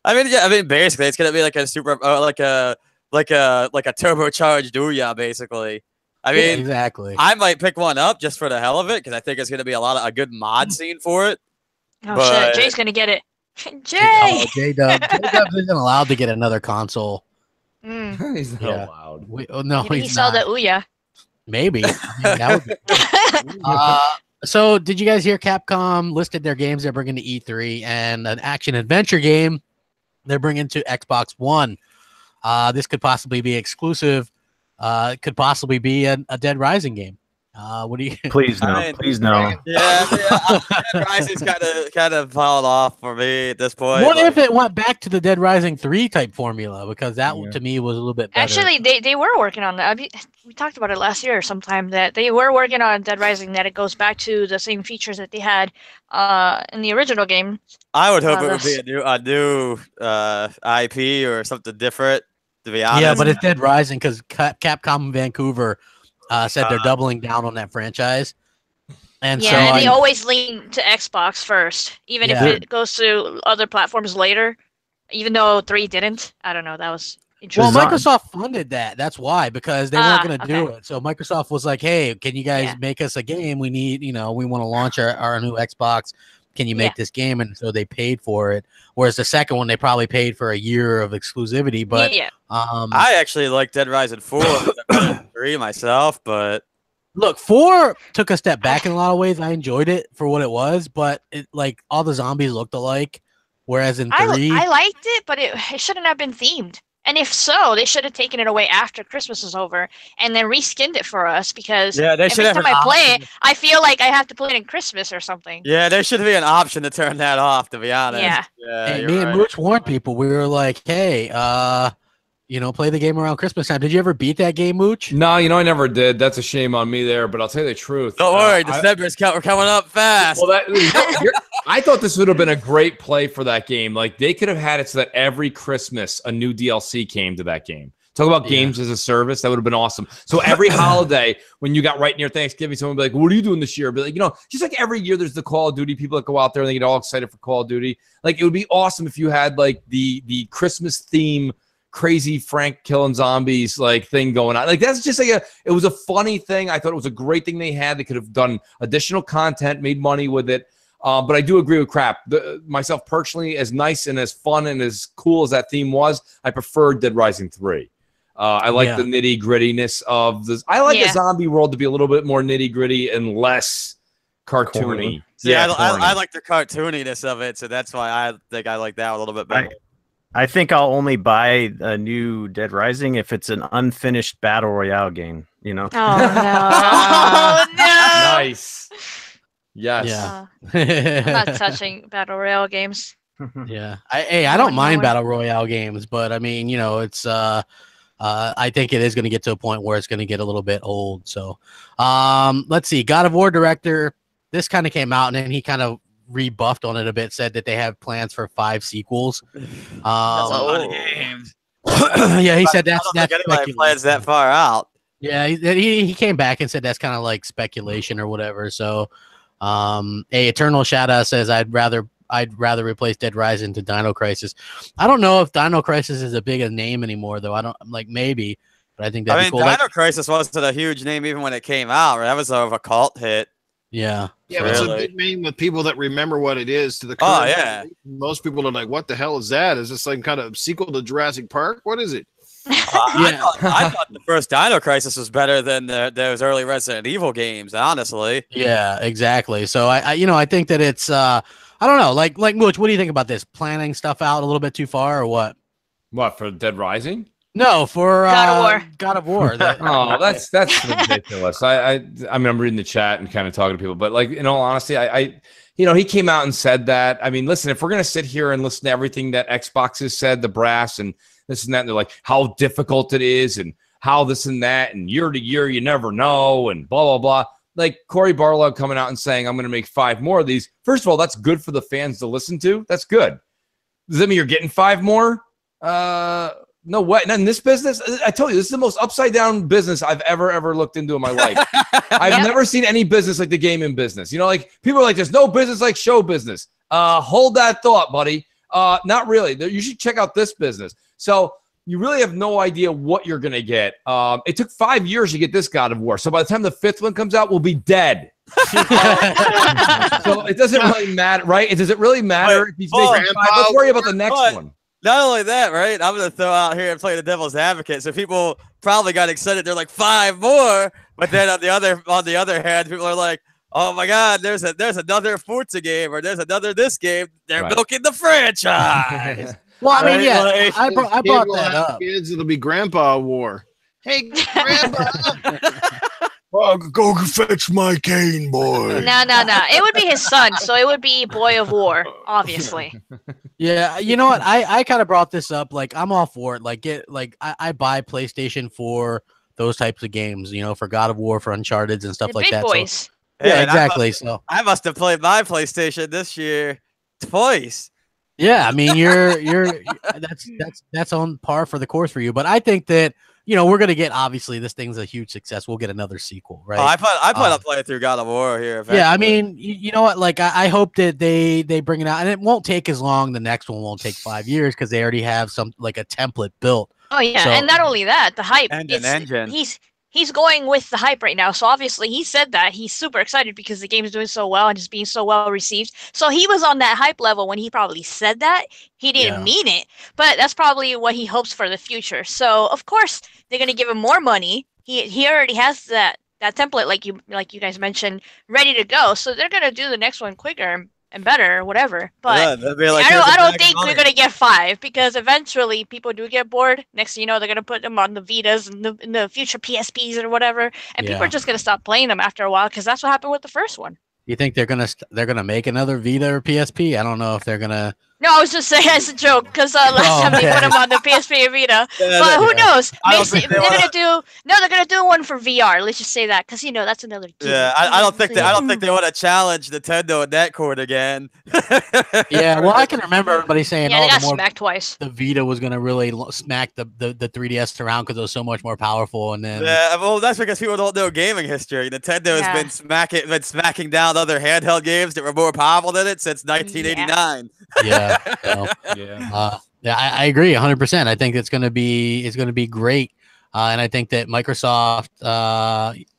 I mean, yeah. I mean, basically, it's gonna be like a super, like a turbocharged Ouya, basically. I mean, exactly. I might pick one up just for the hell of it because I think it's gonna be a good mod scene for it. Oh shit, Jay's gonna get it. Jay! Oh, J-Dub isn't allowed to get another console. He's not allowed. No, Maybe he saw the Ouya. Maybe. I mean, that would so, did you guys hear Capcom listed their games they're bringing to E3 and an action-adventure game they're bringing to Xbox One? This could possibly be exclusive. It could possibly be a Dead Rising game. What do you? Please no, please no. Yeah, Dead Rising's kind of fallen off for me at this point. What if it went back to the Dead Rising 3 type formula? Because that to me was a little bit better. Actually, they were working on that. We talked about it last year or sometime that they were working on Dead Rising, that it goes back to the same features that they had in the original game. I would hope it would be a new IP or something different. To be honest. Yeah, but it's Dead Rising because Capcom Vancouver said they're doubling down on that franchise. And and they always lean to Xbox first, even if it goes to other platforms later, even though 3 didn't. I don't know. That was interesting. Well, Microsoft funded that. That's why, because they weren't going to do it. So Microsoft was like, hey, can you guys make us a game? We need, we want to launch our new Xbox. Can you make this game? And so they paid for it. Whereas the second one, they probably paid for a year of exclusivity. But I actually like Dead Rising 4 3 myself, but look, 4 took a step back in a lot of ways. I enjoyed it for what it was, but like all the zombies looked alike. Whereas in 3, I liked it, but it shouldn't have been themed. And if so, they should have taken it away after Christmas is over and then reskinned it for us, because they should every time I play it, I feel like I have to play it in Christmas or something. Yeah, there should be an option to turn that off, to be honest. Yeah. Hey, me and Mooch warned people. We were like, hey, play the game around Christmas time. Did you ever beat that game, Mooch? No, I never did. That's a shame on me there, but I'll tell you the truth. Don't worry, December's we're coming up fast. Well, I thought this would have been a great play for that game. Like, they could have had it so that every Christmas a new DLC came to that game. Talk about games as a service. That would have been awesome. So every holiday, when you got right near Thanksgiving, someone would be like, what are you doing this year? But like, just like every year there's the Call of Duty people that go out there and they get all excited for Call of Duty. Like, it would be awesome if you had like the Christmas theme crazy Frank killing zombies like thing going on. Like, that's just like it was a funny thing. I thought it was a great thing they had. They could have done additional content, made money with it. But I do agree with Crap. Myself personally, as nice and as fun and as cool as that theme was, I prefer Dead Rising 3. I like the nitty grittiness of this. I like the zombie world to be a little bit more nitty gritty and less cartoony. See, I like the cartooniness of it, so that's why I think I like that a little bit better. I think I'll only buy a new Dead Rising if it's an unfinished battle royale game. Oh no! Oh no! Nice. Yes. Yeah. I'm not touching battle royale games. Yeah. I don't mind battle royale games, but I mean, it's I think it is going to get to a point where it's going to get a little bit old. So, let's see. God of War director, this kind of came out and then he kind of rebuffed on it a bit, said that they have plans for 5 sequels. That's a lot of games. Yeah, he said that's anybody plans that far out. Yeah, he came back and said that's kind of like speculation or whatever. So, Eternal Shadow says I'd rather replace Dead Rising to Dino Crisis. I don't know if Dino Crisis is a big a name anymore, though. I don't maybe, but I think that'd be cool. Dino Crisis wasn't a huge name even when it came out. Right? That was sort of a cult hit. Yeah. Yeah, but it's a big name with people that remember what it is to the current. Oh, yeah. Most people are like, what the hell is that? Is this like kind of sequel to Jurassic Park? What is it? I thought the first Dino Crisis was better than those early Resident Evil games, honestly. Yeah, exactly. So I think that it's I don't know, like Mooch, what do you think about this? Planning stuff out a little bit too far or what? What, for Dead Rising? No, for God of War. Oh, that's ridiculous. I mean, I'm reading the chat and kind of talking to people, but like, in all honesty, he came out and said that. I mean, listen, if we're gonna sit here and listen to everything that Xbox has said, the brass and this and that, and they're like how difficult it is and how this and that, and year to year you never know, and blah blah blah. Like Corey Barlow coming out and saying, I'm going to make 5 more of these. First of all, that's good for the fans to listen to. That's good. Does that mean you're getting 5 more? No way. Not in this business. I told you, this is the most upside down business I've ever looked into in my life. I've never seen any business like the gaming business. You know, like people are like, there's no business like show business. Hold that thought, buddy. Not really. You should check out this business. So you really have no idea what you're going to get. It took 5 years to get this God of War. So by the time the 5th one comes out, we'll be dead. So it doesn't really matter, right? Does it really matter if he's making 5? Let's worry about the next one. Not only that, right? I'm going to throw out here and play the devil's advocate. So people probably got excited. They're like 5 more. But then on the other hand, people are like, oh my God, there's another Forza game or there's another this game. They're milking the franchise. Well, I mean, yeah, like, I brought that up. Kids, it'll be Grandpa War. Hey, Grandpa. Go fetch my cane, boy. No. It would be his son, so it would be Boy of War, obviously. Yeah, you know what? I kind of brought this up. Like, I'm all for it. Like, I buy PlayStation for those types of games. You know, for God of War, for Uncharted, and stuff like that. Boys. So, yeah, exactly. I must have played my PlayStation this year twice. Yeah, I mean, that's on par for the course for you. But I think that, you know, we're gonna get, obviously this thing's a huge success. We'll get another sequel, right? Oh, I plan on playing through God of War here. Eventually. Yeah, I mean, you know what? Like, I hope that they bring it out, and it won't take as long. The next one won't take 5 years because they already have some, like, a template built. Oh yeah, and not only that, the hype. And an engine. He's going with the hype right now. So obviously he said that he's super excited because the game is doing so well and is being so well received. So he was on that hype level when he probably said that. He didn't mean it, but that's probably what he hopes for the future. So of course they're gonna give him more money. He already has that template, like you guys mentioned, ready to go. So they're gonna do the next one quicker and better or whatever. But I don't think we're gonna get 5 because eventually people do get bored. Next thing you know, they're gonna put them on the Vitas and the future PSPs or whatever, and people are just gonna stop playing them after a while because that's what happened with the first one. You think they're gonna make another Vita or PSP? I don't know if they're gonna. No, I was just saying as a joke because last time they put them on the PSP and Vita. But who knows? They're gonna do one for VR. Let's just say that because you know that's another. Yeah, I don't think they want to challenge Nintendo in that court again. Yeah, well, I can remember everybody saying, they got smacked twice. The Vita was gonna really smack the 3DS around because it was so much more powerful, and then well, that's because people don't know gaming history. Nintendo has been smacking down other handheld games that were more powerful than it since 1989. Yeah. I agree 100%. I think it's going to be great. And I think that Microsoft,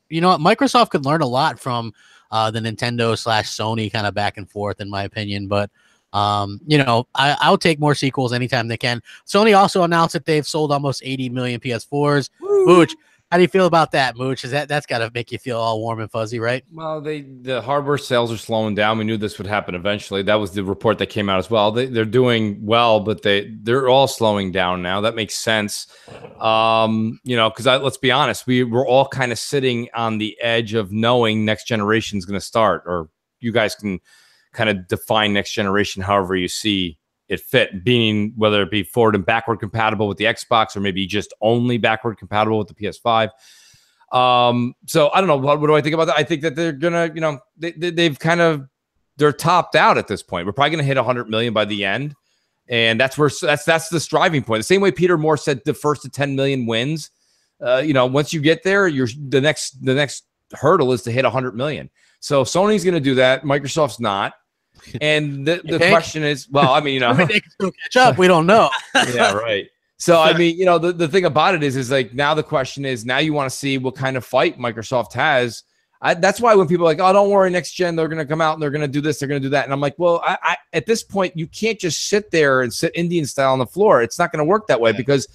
you know what, Microsoft could learn a lot from the Nintendo/Sony kind of back and forth, in my opinion. But, you know, I'll take more sequels anytime they can. Sony also announced that they've sold almost 80 million PS4s. Mooch, how do you feel about that, Mooch? That's got to make you feel all warm and fuzzy, right? Well, the hardware sales are slowing down. We knew this would happen eventually. That was the report that came out as well. They're doing well, but they're all slowing down now. That makes sense. You know, because let's be honest, we're all kind of sitting on the edge of knowing next generation is going to start, or you guys can kind of define next generation however you see it fit, being whether it be forward and backward compatible with the Xbox or maybe just only backward compatible with the PS5. So I don't know. What do I think about that? I think that they're gonna, you know, they're topped out at this point. We're probably gonna hit 100 million by the end, and that's the striving point. The same way Peter Moore said the first to 10 million wins. You know, once you get there, the next hurdle is to hit 100 million. So Sony's gonna do that. Microsoft's not. And the question is, well, I mean, you know, they can still catch up. We don't know. Yeah, right. So, I mean, you know, the thing about it is like now the question is now you want to see what kind of fight Microsoft has. That's why when people are like, oh, don't worry, next gen, they're going to come out and they're going to do this, they're going to do that. And I'm like, well, I at this point, you can't just sit there and sit Indian style on the floor. It's not going to work that way because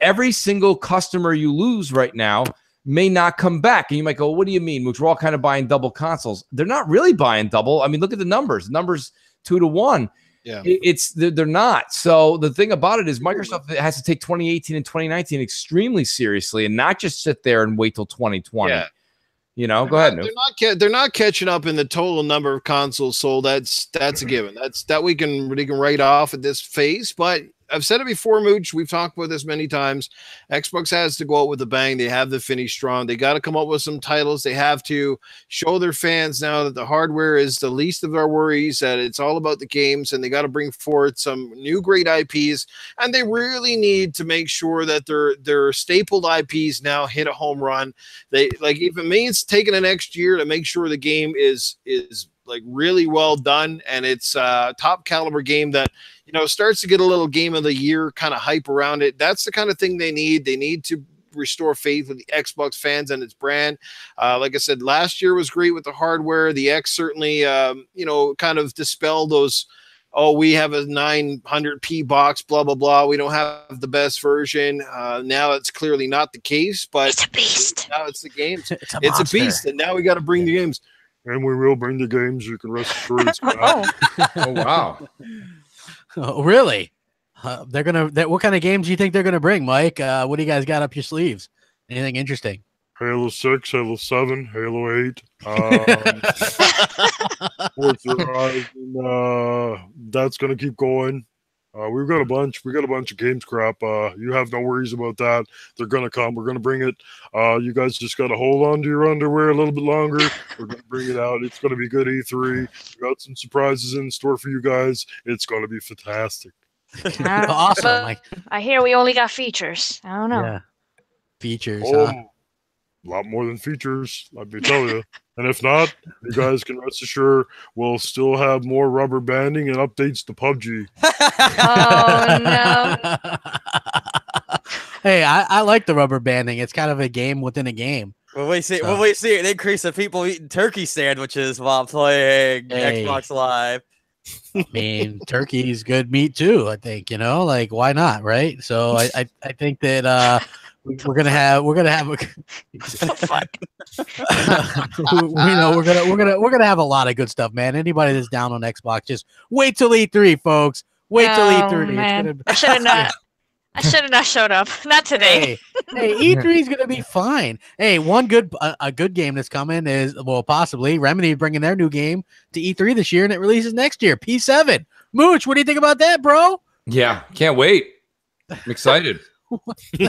every single customer you lose right now may not come back. And you might go, what do you mean? Which we're all kind of buying double consoles. They're not really buying double. I mean, look at the numbers. The numbers 2 to 1. Yeah, they're not. So the thing about it is Microsoft has to take 2018 and 2019 extremely seriously and not just sit there and wait till 2020. Yeah. You know, go ahead. They're not catching up in the total number of consoles sold. That's a given. They can write off at this phase. But I've said it before, Mooch. We've talked about this many times. Xbox has to go out with a bang. They have to finish strong. They got to come up with some titles. They have to show their fans now that the hardware is the least of our worries, that it's all about the games, and they got to bring forward some new great IPs. And they really need to make sure that their stapled IPs now hit a home run. They like, if it means taking an next year to make sure the game is like really well done, and it's a top caliber game that, you know, starts to get a little game of the year kind of hype around it. That's the kind of thing they need. They need to restore faith with the Xbox fans and its brand. Like I said, last year was great with the hardware. The X certainly, you know, kind of dispelled those, oh, we have a 900p box, blah, blah, blah. We don't have the best version. Now it's clearly not the case, but it's a beast. Now it's the games. It's a beast, and now we got to bring the games. And we will bring the games. You can rest assured. Oh, wow. Oh, really? They're gonna. What kind of games do you think they're gonna bring, Mike? What do you guys got up your sleeves? Anything interesting? Halo 6, Halo 7, Halo 8. Forza Horizon, that's gonna keep going. We've got a bunch. We got a bunch of games crap. You have no worries about that. They're gonna come. We're gonna bring it. You guys just gotta hold on to your underwear a little bit longer. We're gonna bring it out. It's gonna be good E3. We got some surprises in store for you guys. It's gonna be fantastic. Awesome. Like, I hear we only got features. I don't know. yeah. Features. A lot more than features, let me tell you. And if not, you guys can rest assured we'll still have more rubber banding and updates to PUBG. Oh no! Hey, I like the rubber banding. It's kind of a game within a game. When we see an increase of people eating turkey sandwiches while playing Xbox Live. I mean, turkey's good meat too. I think, you know, like, why not, right? So I think that we're gonna have we're gonna have a lot of good stuff, man. Anybody that's down on Xbox, just wait till E3, folks. Wait till E3. Man. I should have not showed up. Not today. Hey, E3 is gonna be fine. Hey, a good game that's coming is, well, possibly Remedy bringing their new game to E3 this year, and it releases next year. P7. Mooch, what do you think about that, bro? Yeah, can't wait. I'm excited.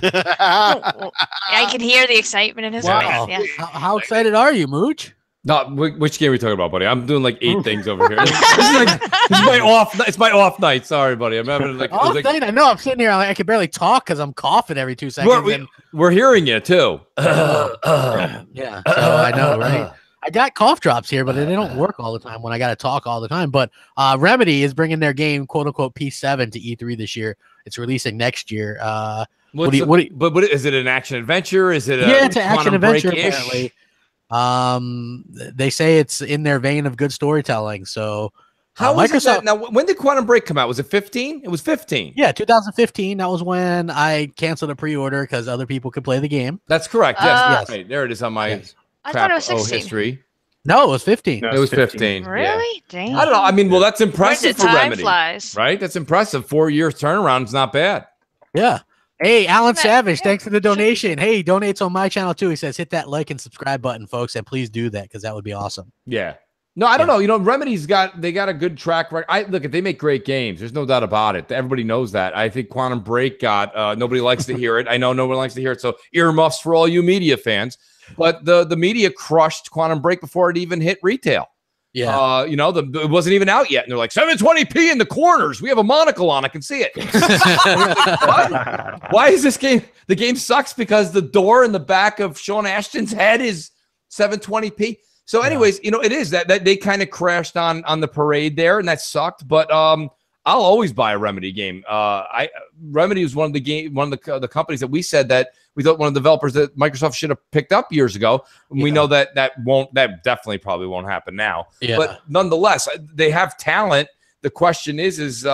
I can hear the excitement in his voice. Yeah. How excited are you, Mooch? No, which game are we talking about, buddy? I'm doing like 8 things over here. This is my off. It's my off night. Sorry, buddy. I'm having like off night. I know. I'm sitting here. I can barely talk because I'm coughing every 2 seconds. We're hearing you too. Yeah. So I know, right? I got cough drops here, but they don't work all the time when I got to talk all the time. But Remedy is bringing their game, quote unquote, P7 to E3 this year. It's releasing next year. What is it? An action adventure? Is it? It's an action adventure. Apparently, they say it's in their vein of good storytelling. So, how was Microsoft? Now, when did Quantum Break come out? Was it 15? It was 15. Yeah, 2015. That was when I canceled a pre-order because other people could play the game. That's correct. Yes. Right, there it is on my. Yes. I thought it was 16. History. No, it was 15. No, it was 15. Really? Yeah. Dang. I don't know. I mean, well, that's impressive for Remedy, flies. right? That's impressive. 4 years turnaround is not bad. Yeah. Hey, Alan Savage, thanks for the donation. Hey, he donates on my channel too. He says, hit that like and subscribe button, folks, and please do that because that would be awesome. Yeah. No, I don't know. You know, Remedy's got a good track record. Look, they make great games. There's no doubt about it. Everybody knows that. I think Quantum Break got nobody likes to hear it. I know nobody likes to hear it. So earmuffs for all you media fans. But the media crushed Quantum Break before it even hit retail. Yeah. You know, it wasn't even out yet. And they're like, 720p in the corners. We have a monocle on. I can see it. Why is this game? The game sucks because the door in the back of Sean Ashton's head is 720p. So anyways, you know, it is that they kind of crashed on the parade there, and that sucked. But I'll always buy a Remedy game. Remedy was one of the companies that we said that we thought one of the developers that Microsoft should have picked up years ago. And we know that definitely probably won't happen now. Yeah. But nonetheless, they have talent. The question is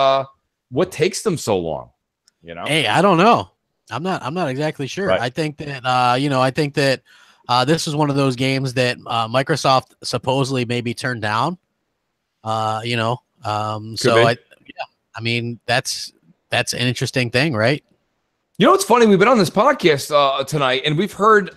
what takes them so long? You know? Hey, I don't know. I'm not exactly sure. Right. I think that this is one of those games that Microsoft supposedly maybe turned down. I mean, that's an interesting thing, right? You know what's funny? We've been on this podcast tonight, and we've heard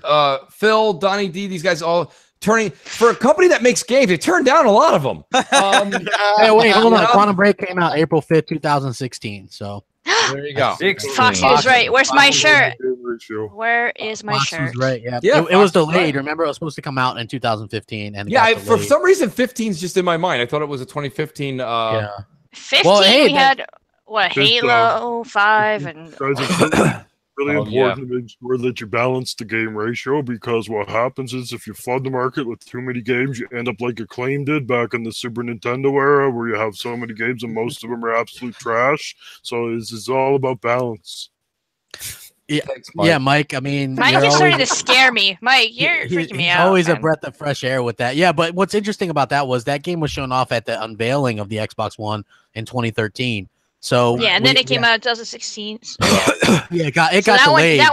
Phil, Donnie D, these guys all turning for a company that makes games. They turned down a lot of them. Hey, wait, hold on. Quantum Break came out April 5th, 2016. So There you go. 16. Foxy was right. Where's my shirt? Ratio. Where is my Fox shirt? was right. Yeah, Yeah, it was Fox was delayed. right. Remember, it was supposed to come out in 2015, and it Yeah, got for delayed. some reason, 15 is just in my mind. I thought it was a 2015. Yeah. 15. Well, hey, we had what Just, Halo 5 and Guys, it's really Oh, important to make sure that you balance the game ratio, because what happens is if you flood the market with too many games, you end up like Acclaim did back in the Super Nintendo era, where you have so many games and most of them are absolute trash. So it's all about balance. Thanks, Mike. Yeah, Mike. I mean, Mike you're is starting to always- scare me. Mike, you're freaking me he's out. always a man. breath of fresh air with that. Yeah, but what's interesting about that was that game was shown off at the unveiling of the Xbox One in 2013. So Yeah, and then it came out in 2016. So Yeah, it got so delayed. that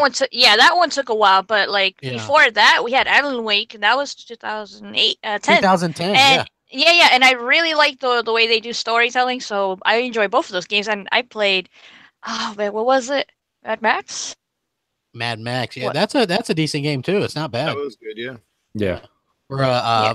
one took a while, but like Yeah. before that, we had Alan Wake, and that was 2008, 10. 2010. And Yeah. yeah, and I really like the way they do storytelling, so I enjoy both of those games. And I played, oh man, what was it? Mad Max? Mad Max. Yeah, What? that's a decent game too. It's not bad That was good, yeah. Yeah.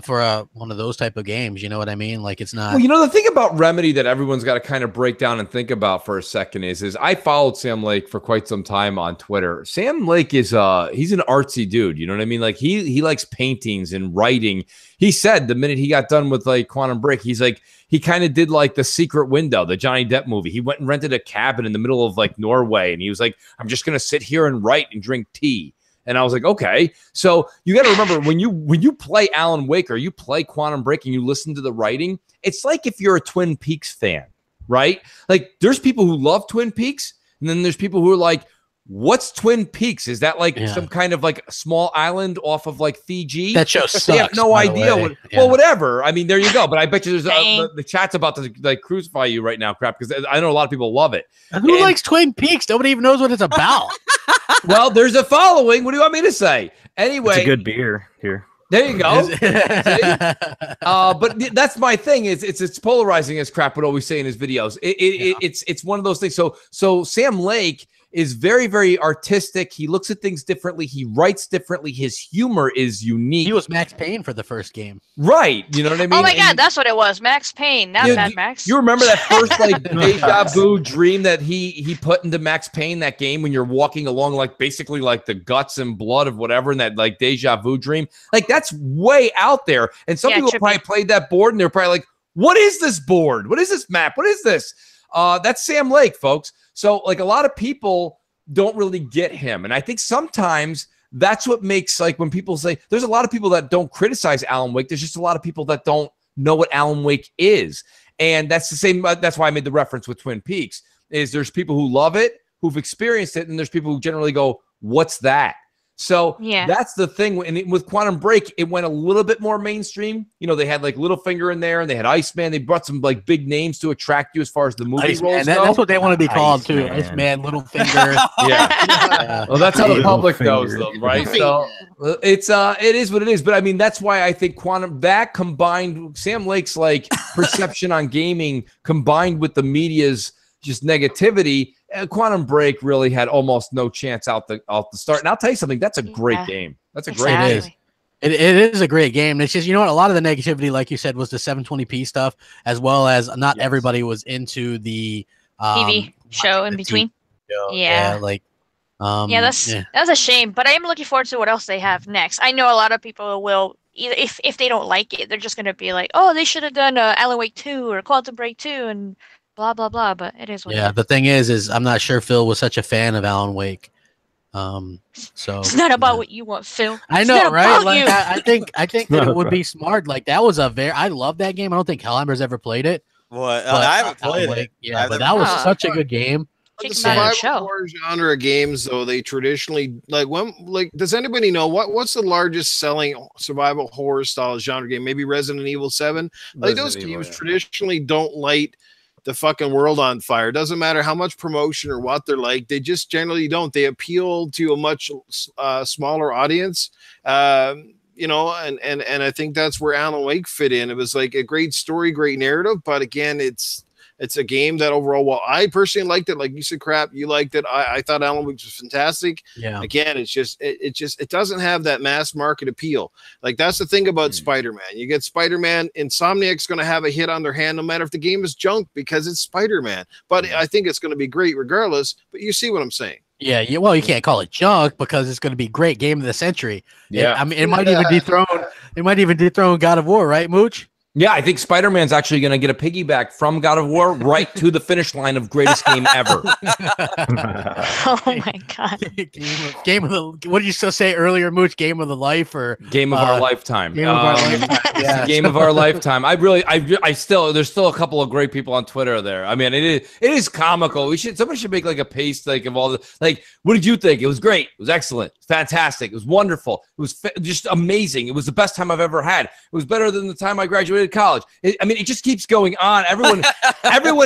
for a one of those type of games. You know what I mean? Like it's not. Well, you know, the thing about Remedy that everyone's got to kind of break down and think about for a second is I followed Sam Lake for quite some time on Twitter. Sam Lake is he's an artsy dude. You know what I mean? Like he likes paintings and writing. He said the minute he got done with like Quantum Break, he's like, he kind of did like The Secret Window, the Johnny Depp movie. He went and rented a cabin in the middle of like Norway, and he was like, I'm just gonna sit here and write and drink tea. And I was like, okay. So you got to remember when you play Alan Wake or you play Quantum Break and you listen to the writing, it's like if you're a Twin Peaks fan, right? Like there's people who love Twin Peaks, and then there's people who are like, what's Twin Peaks? Is that like some kind of like small island off of like Fiji? That show sucks. They have no by the idea. way. Well, whatever. I mean, there you go. But I bet you there's Same. the chat's about to like crucify you right now, crap, because I know a lot of people love it. Who likes Twin Peaks? Nobody even knows what it's about. Well, there's a following. What do you want me to say? Anyway, It's a good beer here. there you go. But that's my thing. Is it's polarizing, as Crap would always say in his videos. It's one of those things. So Sam Lake is very, very artistic. He looks at things differently. He writes differently. His humor is unique. He was Max Payne for the first game. Right. You know what I mean? Oh my God, And that's what it was. Max Payne, not Mad Max. you remember that first like deja vu dream that he put into Max Payne, that game when you're walking along like basically like the guts and blood of whatever in that like deja vu dream? Like that's way out there. And some people probably played that board and they're probably like, what is this board? What is this map? What is this? That's Sam Lake, folks. So like a lot of people don't really get him. And I think sometimes that's what makes like when people say there's a lot of people that don't criticize Alan Wake. There's just a lot of people that don't know what Alan Wake is. And that's the same. That's why I made the reference with Twin Peaks is there's people who love it, who've experienced it. And there's people who generally go, what's that? So that's the thing. And with Quantum Break, it went a little bit more mainstream. You know, they had like Littlefinger in there and they had Iceman. They brought some like big names to attract you as far as the movie roles go. That's what they want to be called too. Iceman, Littlefinger. Well, that's how the public knows them, right? So it is what it is. But I mean, that's why I think Quantum, that combined Sam Lake's like perception on gaming combined with the media's just negativity, Quantum Break really had almost no chance out the start. And I'll tell you something, that's a great game. That's a great game. It is a great game. It's just, you know what, a lot of the negativity, like you said, was the 720p stuff, as well as not everybody was into the TV show in between. That's a shame. But I am looking forward to what else they have next. I know a lot of people will, either if they don't like it, they're just going to be like, oh, they should have done Alan Wake 2 or Quantum Break 2 and blah blah blah, but it is what it is. The thing is I'm not sure Phil was such a fan of Alan Wake. So it's not about what you want, Phil. I know, right? Like I think that it would be smart. Like that was I love that game. I don't think Hellheimer's ever played it. What? I haven't played it. Yeah, but that was such a good game. The survival horror genre of games, though, they traditionally does anybody know what's the largest selling survival horror style genre game? Maybe Resident Evil 7. Like those games traditionally don't light the fucking world on fire. Doesn't matter how much promotion or what they're like, they just generally don't. They appeal to a much smaller audience. You know, and I think that's where Alan Wake fit in. It was like a great story, great narrative, but again, it's It's a game that overall, well, I personally liked it. Like you said, Crap, you liked it. I thought Alan Wake was fantastic. Yeah. Again, it doesn't have that mass market appeal. Like that's the thing about Spider-Man. You get Spider-Man, Insomniac's going to have a hit on their hand no matter if the game is junk because it's Spider-Man. But I think it's going to be great regardless. But you see what I'm saying? Yeah, well, you can't call it junk because it's going to be great game of the century. Yeah, I mean, it might even dethrone. It might even dethrone God of War, right, Mooch? Yeah, I think Spider-Man's actually going to get a piggyback from God of War right to the finish line of greatest game ever. Oh my god! Game of the. What did you still say earlier, Mooch? Game of the life or game of our lifetime? Game of our lifetime. Yeah. Game of our lifetime. I still. There's still a couple of great people on Twitter there. I mean, it is comical. Somebody should make like a paste like of all the like. What did you think? It was great. It was excellent. Fantastic. It was wonderful. It was just amazing. It was the best time I've ever had. It was better than the time I graduated college. I mean, it just keeps going on. Everyone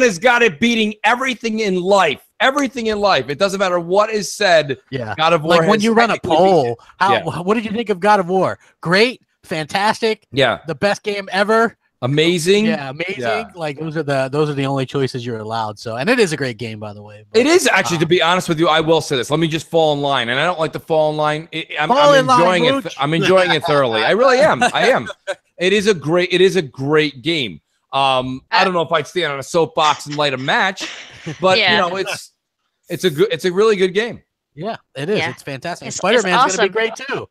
has got it beating everything in life. Everything in life. It doesn't matter what is said. Yeah. God of War. Like when you run a poll, what did you think of God of War? Great, fantastic. Yeah. The best game ever. Amazing. Yeah, amazing. Yeah. Like those are the only choices you're allowed. So, and it is a great game, by the way. It is actually, to be honest with you, I will say this. Let me just fall in line, and I don't like to fall in line. I'm enjoying it. I'm enjoying it thoroughly. I really am. I am. It is a great game. I don't know if I'd stand on a soapbox and light a match, but you know, it's a really good game. Yeah, it is. Yeah. It's fantastic. Spider-Man's gonna be great too.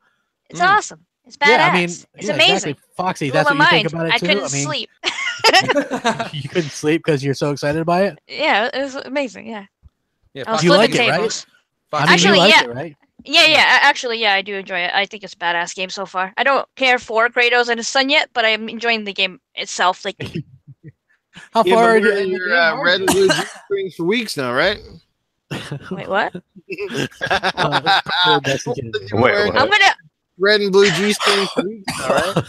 It's awesome. It's badass. Yeah, I mean, it's amazing. Exactly. Foxy, that's what you think about it too? I couldn't sleep. You couldn't sleep because you're so excited by it? Yeah, it was amazing. Yeah. I you like it, right? I mean, actually, you like yeah. It, right? Yeah. Actually, yeah, I do enjoy it. I think it's a badass game so far. I don't care for Kratos and his son yet, but I'm enjoying the game itself. Like, how far are you in your red and blue strings for weeks now, right? Wait, what? I'm gonna red and blue G-strings. All right.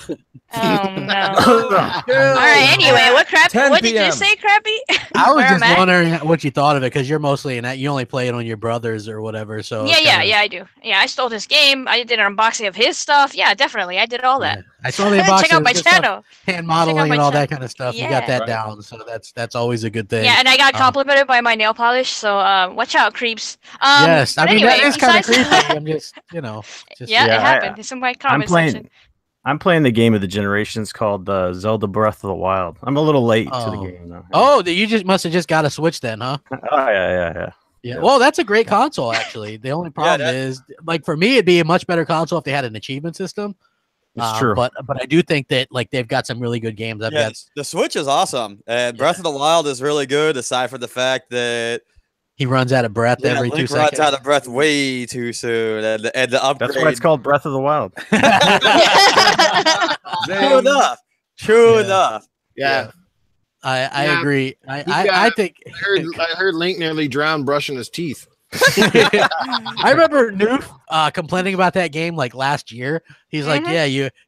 Oh no! All right. Anyway, what did you say, Crappy? I was just wondering what you thought of it because you're mostly in that. You only play it on your brothers or whatever. So yeah, I do. Yeah, I stole this game. I did an unboxing of his stuff. Yeah, definitely, I did all that. Yeah. I saw the unboxing. Check out my channel. Hand modeling and all that kind of stuff. Yeah. You got that down, so that's always a good thing. Yeah, and I got complimented by my nail polish. So watch out, creeps. Yes, I mean anyway, that is kind of creepy. I'm just, it happened. It's in my comment section. I'm playing the game of the generations called Zelda Breath of the Wild. I'm a little late to the game though. Oh, you must have just got a Switch then, huh? Oh yeah. Well, that's a great console actually. The only problem is, like for me, it'd be a much better console if they had an achievement system. It's true, but I do think that like they've got some really good games. The Switch is awesome, and Breath of the Wild is really good. Aside from the fact that he runs out of breath every 2 seconds. Runs out of breath way too soon, and the upgrade. That's why it's called Breath of the Wild. True enough. Yeah. I agree. I think I heard Link nearly drowned brushing his teeth. I remember Noof complaining about that game like last year. He's like,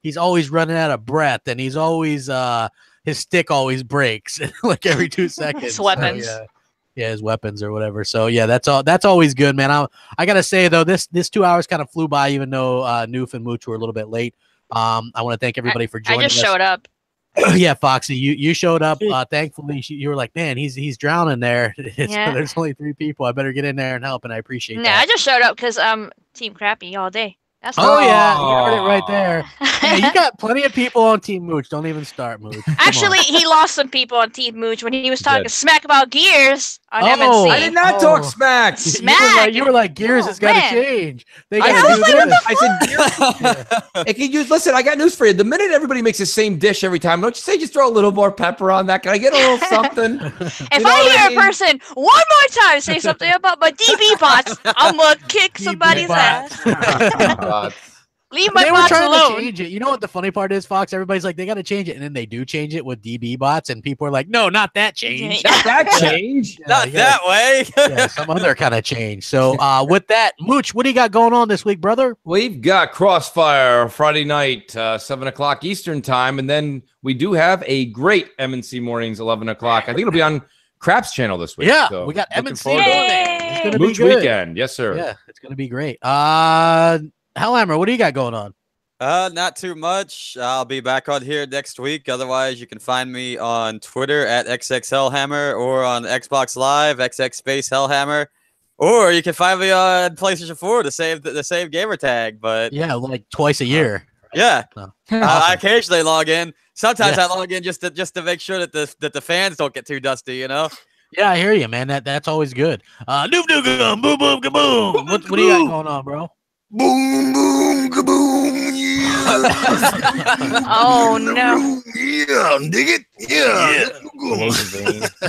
he's always running out of breath, and he's always his stick always breaks like every 2 seconds. His weapons. So, yeah, his weapons or whatever. So yeah, that's always good, man. I gotta say though, this 2 hours kind of flew by, even though Noof and Mooch were a little bit late. I want to thank everybody for joining us. I just showed up. Yeah, Foxy, you showed up. Thankfully, you were like, man, he's drowning there. There's only 3 people. I better get in there and help, and I appreciate that. I just showed up because Team Crappy all day. That's yeah, you heard it right there. Yeah, you got plenty of people on Team Mooch. Don't even start, Mooch. Actually, he lost some people on Team Mooch when he was talking smack about Gears on MNC. I did not talk smack. You were like Gears has got to change. They got to do this. I said, it can use. Listen, I got news for you. The minute everybody makes the same dish every time, don't you say just throw a little more pepper on that? Can I get a little something? If I hear a person one more time say something about my DB bots, I'm gonna kick somebody's ass. Leave my bots alone. To change it. You know what the funny part is, Fox? Everybody's like, they got to change it, and then they do change it with DB bots, and people are like, no, not that change. Not that change. Not that way. Yeah, some other kind of change. So with that, Mooch, what do you got going on this week, brother? We've got Crossfire Friday night, 7 o'clock Eastern time, and then we do have a great MNC mornings, 11 o'clock. I think it'll be on Crap's channel this week. Yeah, so we got MNC morning. It's going to be Mooch good. weekend. Yes, sir. Yeah, it's going to be great. Hellhammer, what do you got going on? Not too much. I'll be back on here next week. Otherwise, you can find me on Twitter at XXHellhammer or on Xbox Live, XX Space Hellhammer. Or you can find me on PlayStation 4 to save the save gamer tag. But yeah, like twice a year. Yeah. Oh. I occasionally log in. Sometimes I log in just to make sure that the fans don't get too dusty, you know? Yeah, I hear you, man. That's always good. Noob boom boom kaboom. What do you got going on, bro? Boom, boom, kaboom, yeah. Oh, no. Yeah, dig it? Yeah.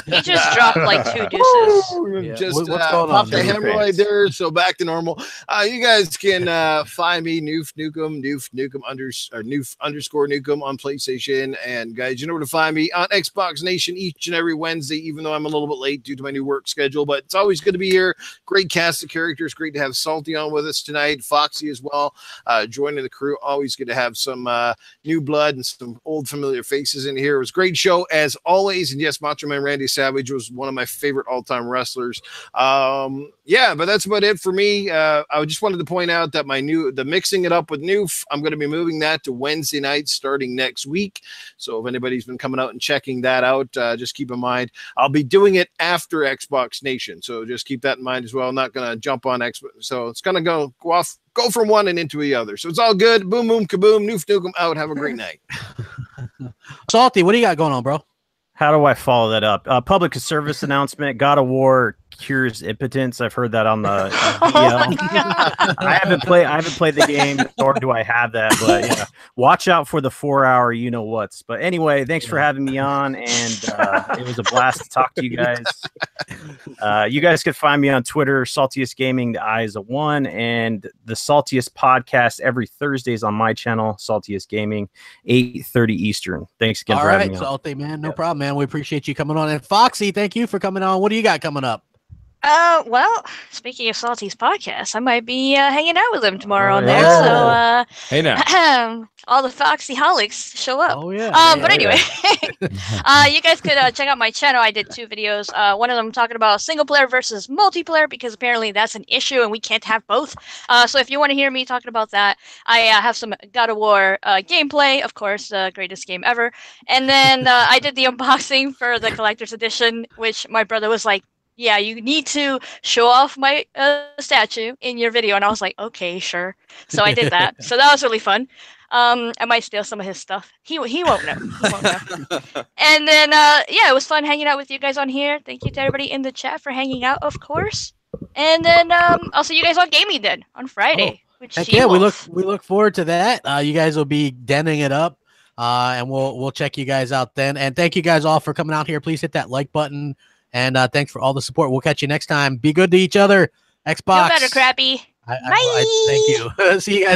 He just dropped like 2 deuces. Yeah. Just What's going on, popped the Noob? hemorrhoid there, so back to normal. You guys can find me, Noof Nukem _Nukem on PlayStation. And guys, you know where to find me on Xbox Nation each and every Wednesday, even though I'm a little bit late due to my new work schedule. But it's always good to be here. Great cast of characters. Great to have Salty on with us tonight. Foxy as well, joining the crew. Always good to have some new blood and some old familiar faces in here. It was a great show as always. And yes, Macho Man Randy Savage was one of my favorite all-time wrestlers. Yeah, but that's about it for me. I just wanted to point out that the mixing it up with Noof, I'm going to be moving that to Wednesday nights starting next week. So if anybody's been coming out and checking that out, just keep in mind I'll be doing it after Xbox Nation. So just keep that in mind as well. I'm not going to jump on Xbox. So it's going to go from one and into the other. So it's all good. Boom, boom, kaboom. Noof Nukem out. Have a great night. Salty, what do you got going on, bro? How do I follow that up? Public service announcement. God of War cures impotence. I've heard that on the I haven't played the game, nor do I have that. But yeah, watch out for the 4-hour you know what's. But anyway, thanks for having me on, and it was a blast to talk to you guys. You guys could find me on Twitter, Saltiest Gaming, the I is a 1, and the Saltiest podcast every Thursdays on my channel, Saltiest Gaming, 8:30 Eastern. Thanks again for having me on. Salty, man. No problem, man. We appreciate you coming on. And Foxy, thank you for coming on. What do you got coming up? Well, speaking of Salty's podcast, I might be hanging out with him tomorrow on there. So, hey now, all the Foxy holics show up. Oh yeah. But anyway, you guys could check out my channel. I did 2 videos. One of them talking about single player versus multiplayer because apparently that's an issue and we can't have both. So if you want to hear me talking about that, I have some God of War gameplay, of course, the greatest game ever. And then I did the unboxing for the collector's edition, which my brother was like, yeah, you need to show off my statue in your video. And I was like, okay, sure. So I did that. So that was really fun. I might steal some of his stuff. He won't know. He won't know. And then, yeah, it was fun hanging out with you guys on here. Thank you to everybody in the chat for hanging out, of course. And then I'll see you guys on Gaming then on Friday. Heck yeah, we look forward to that. You guys will be denning it up. And we'll check you guys out then. And thank you guys all for coming out here. Please hit that like button. And thanks for all the support. We'll catch you next time. Be good to each other. Xbox. Feel better, Crappy. Thank you. See you guys.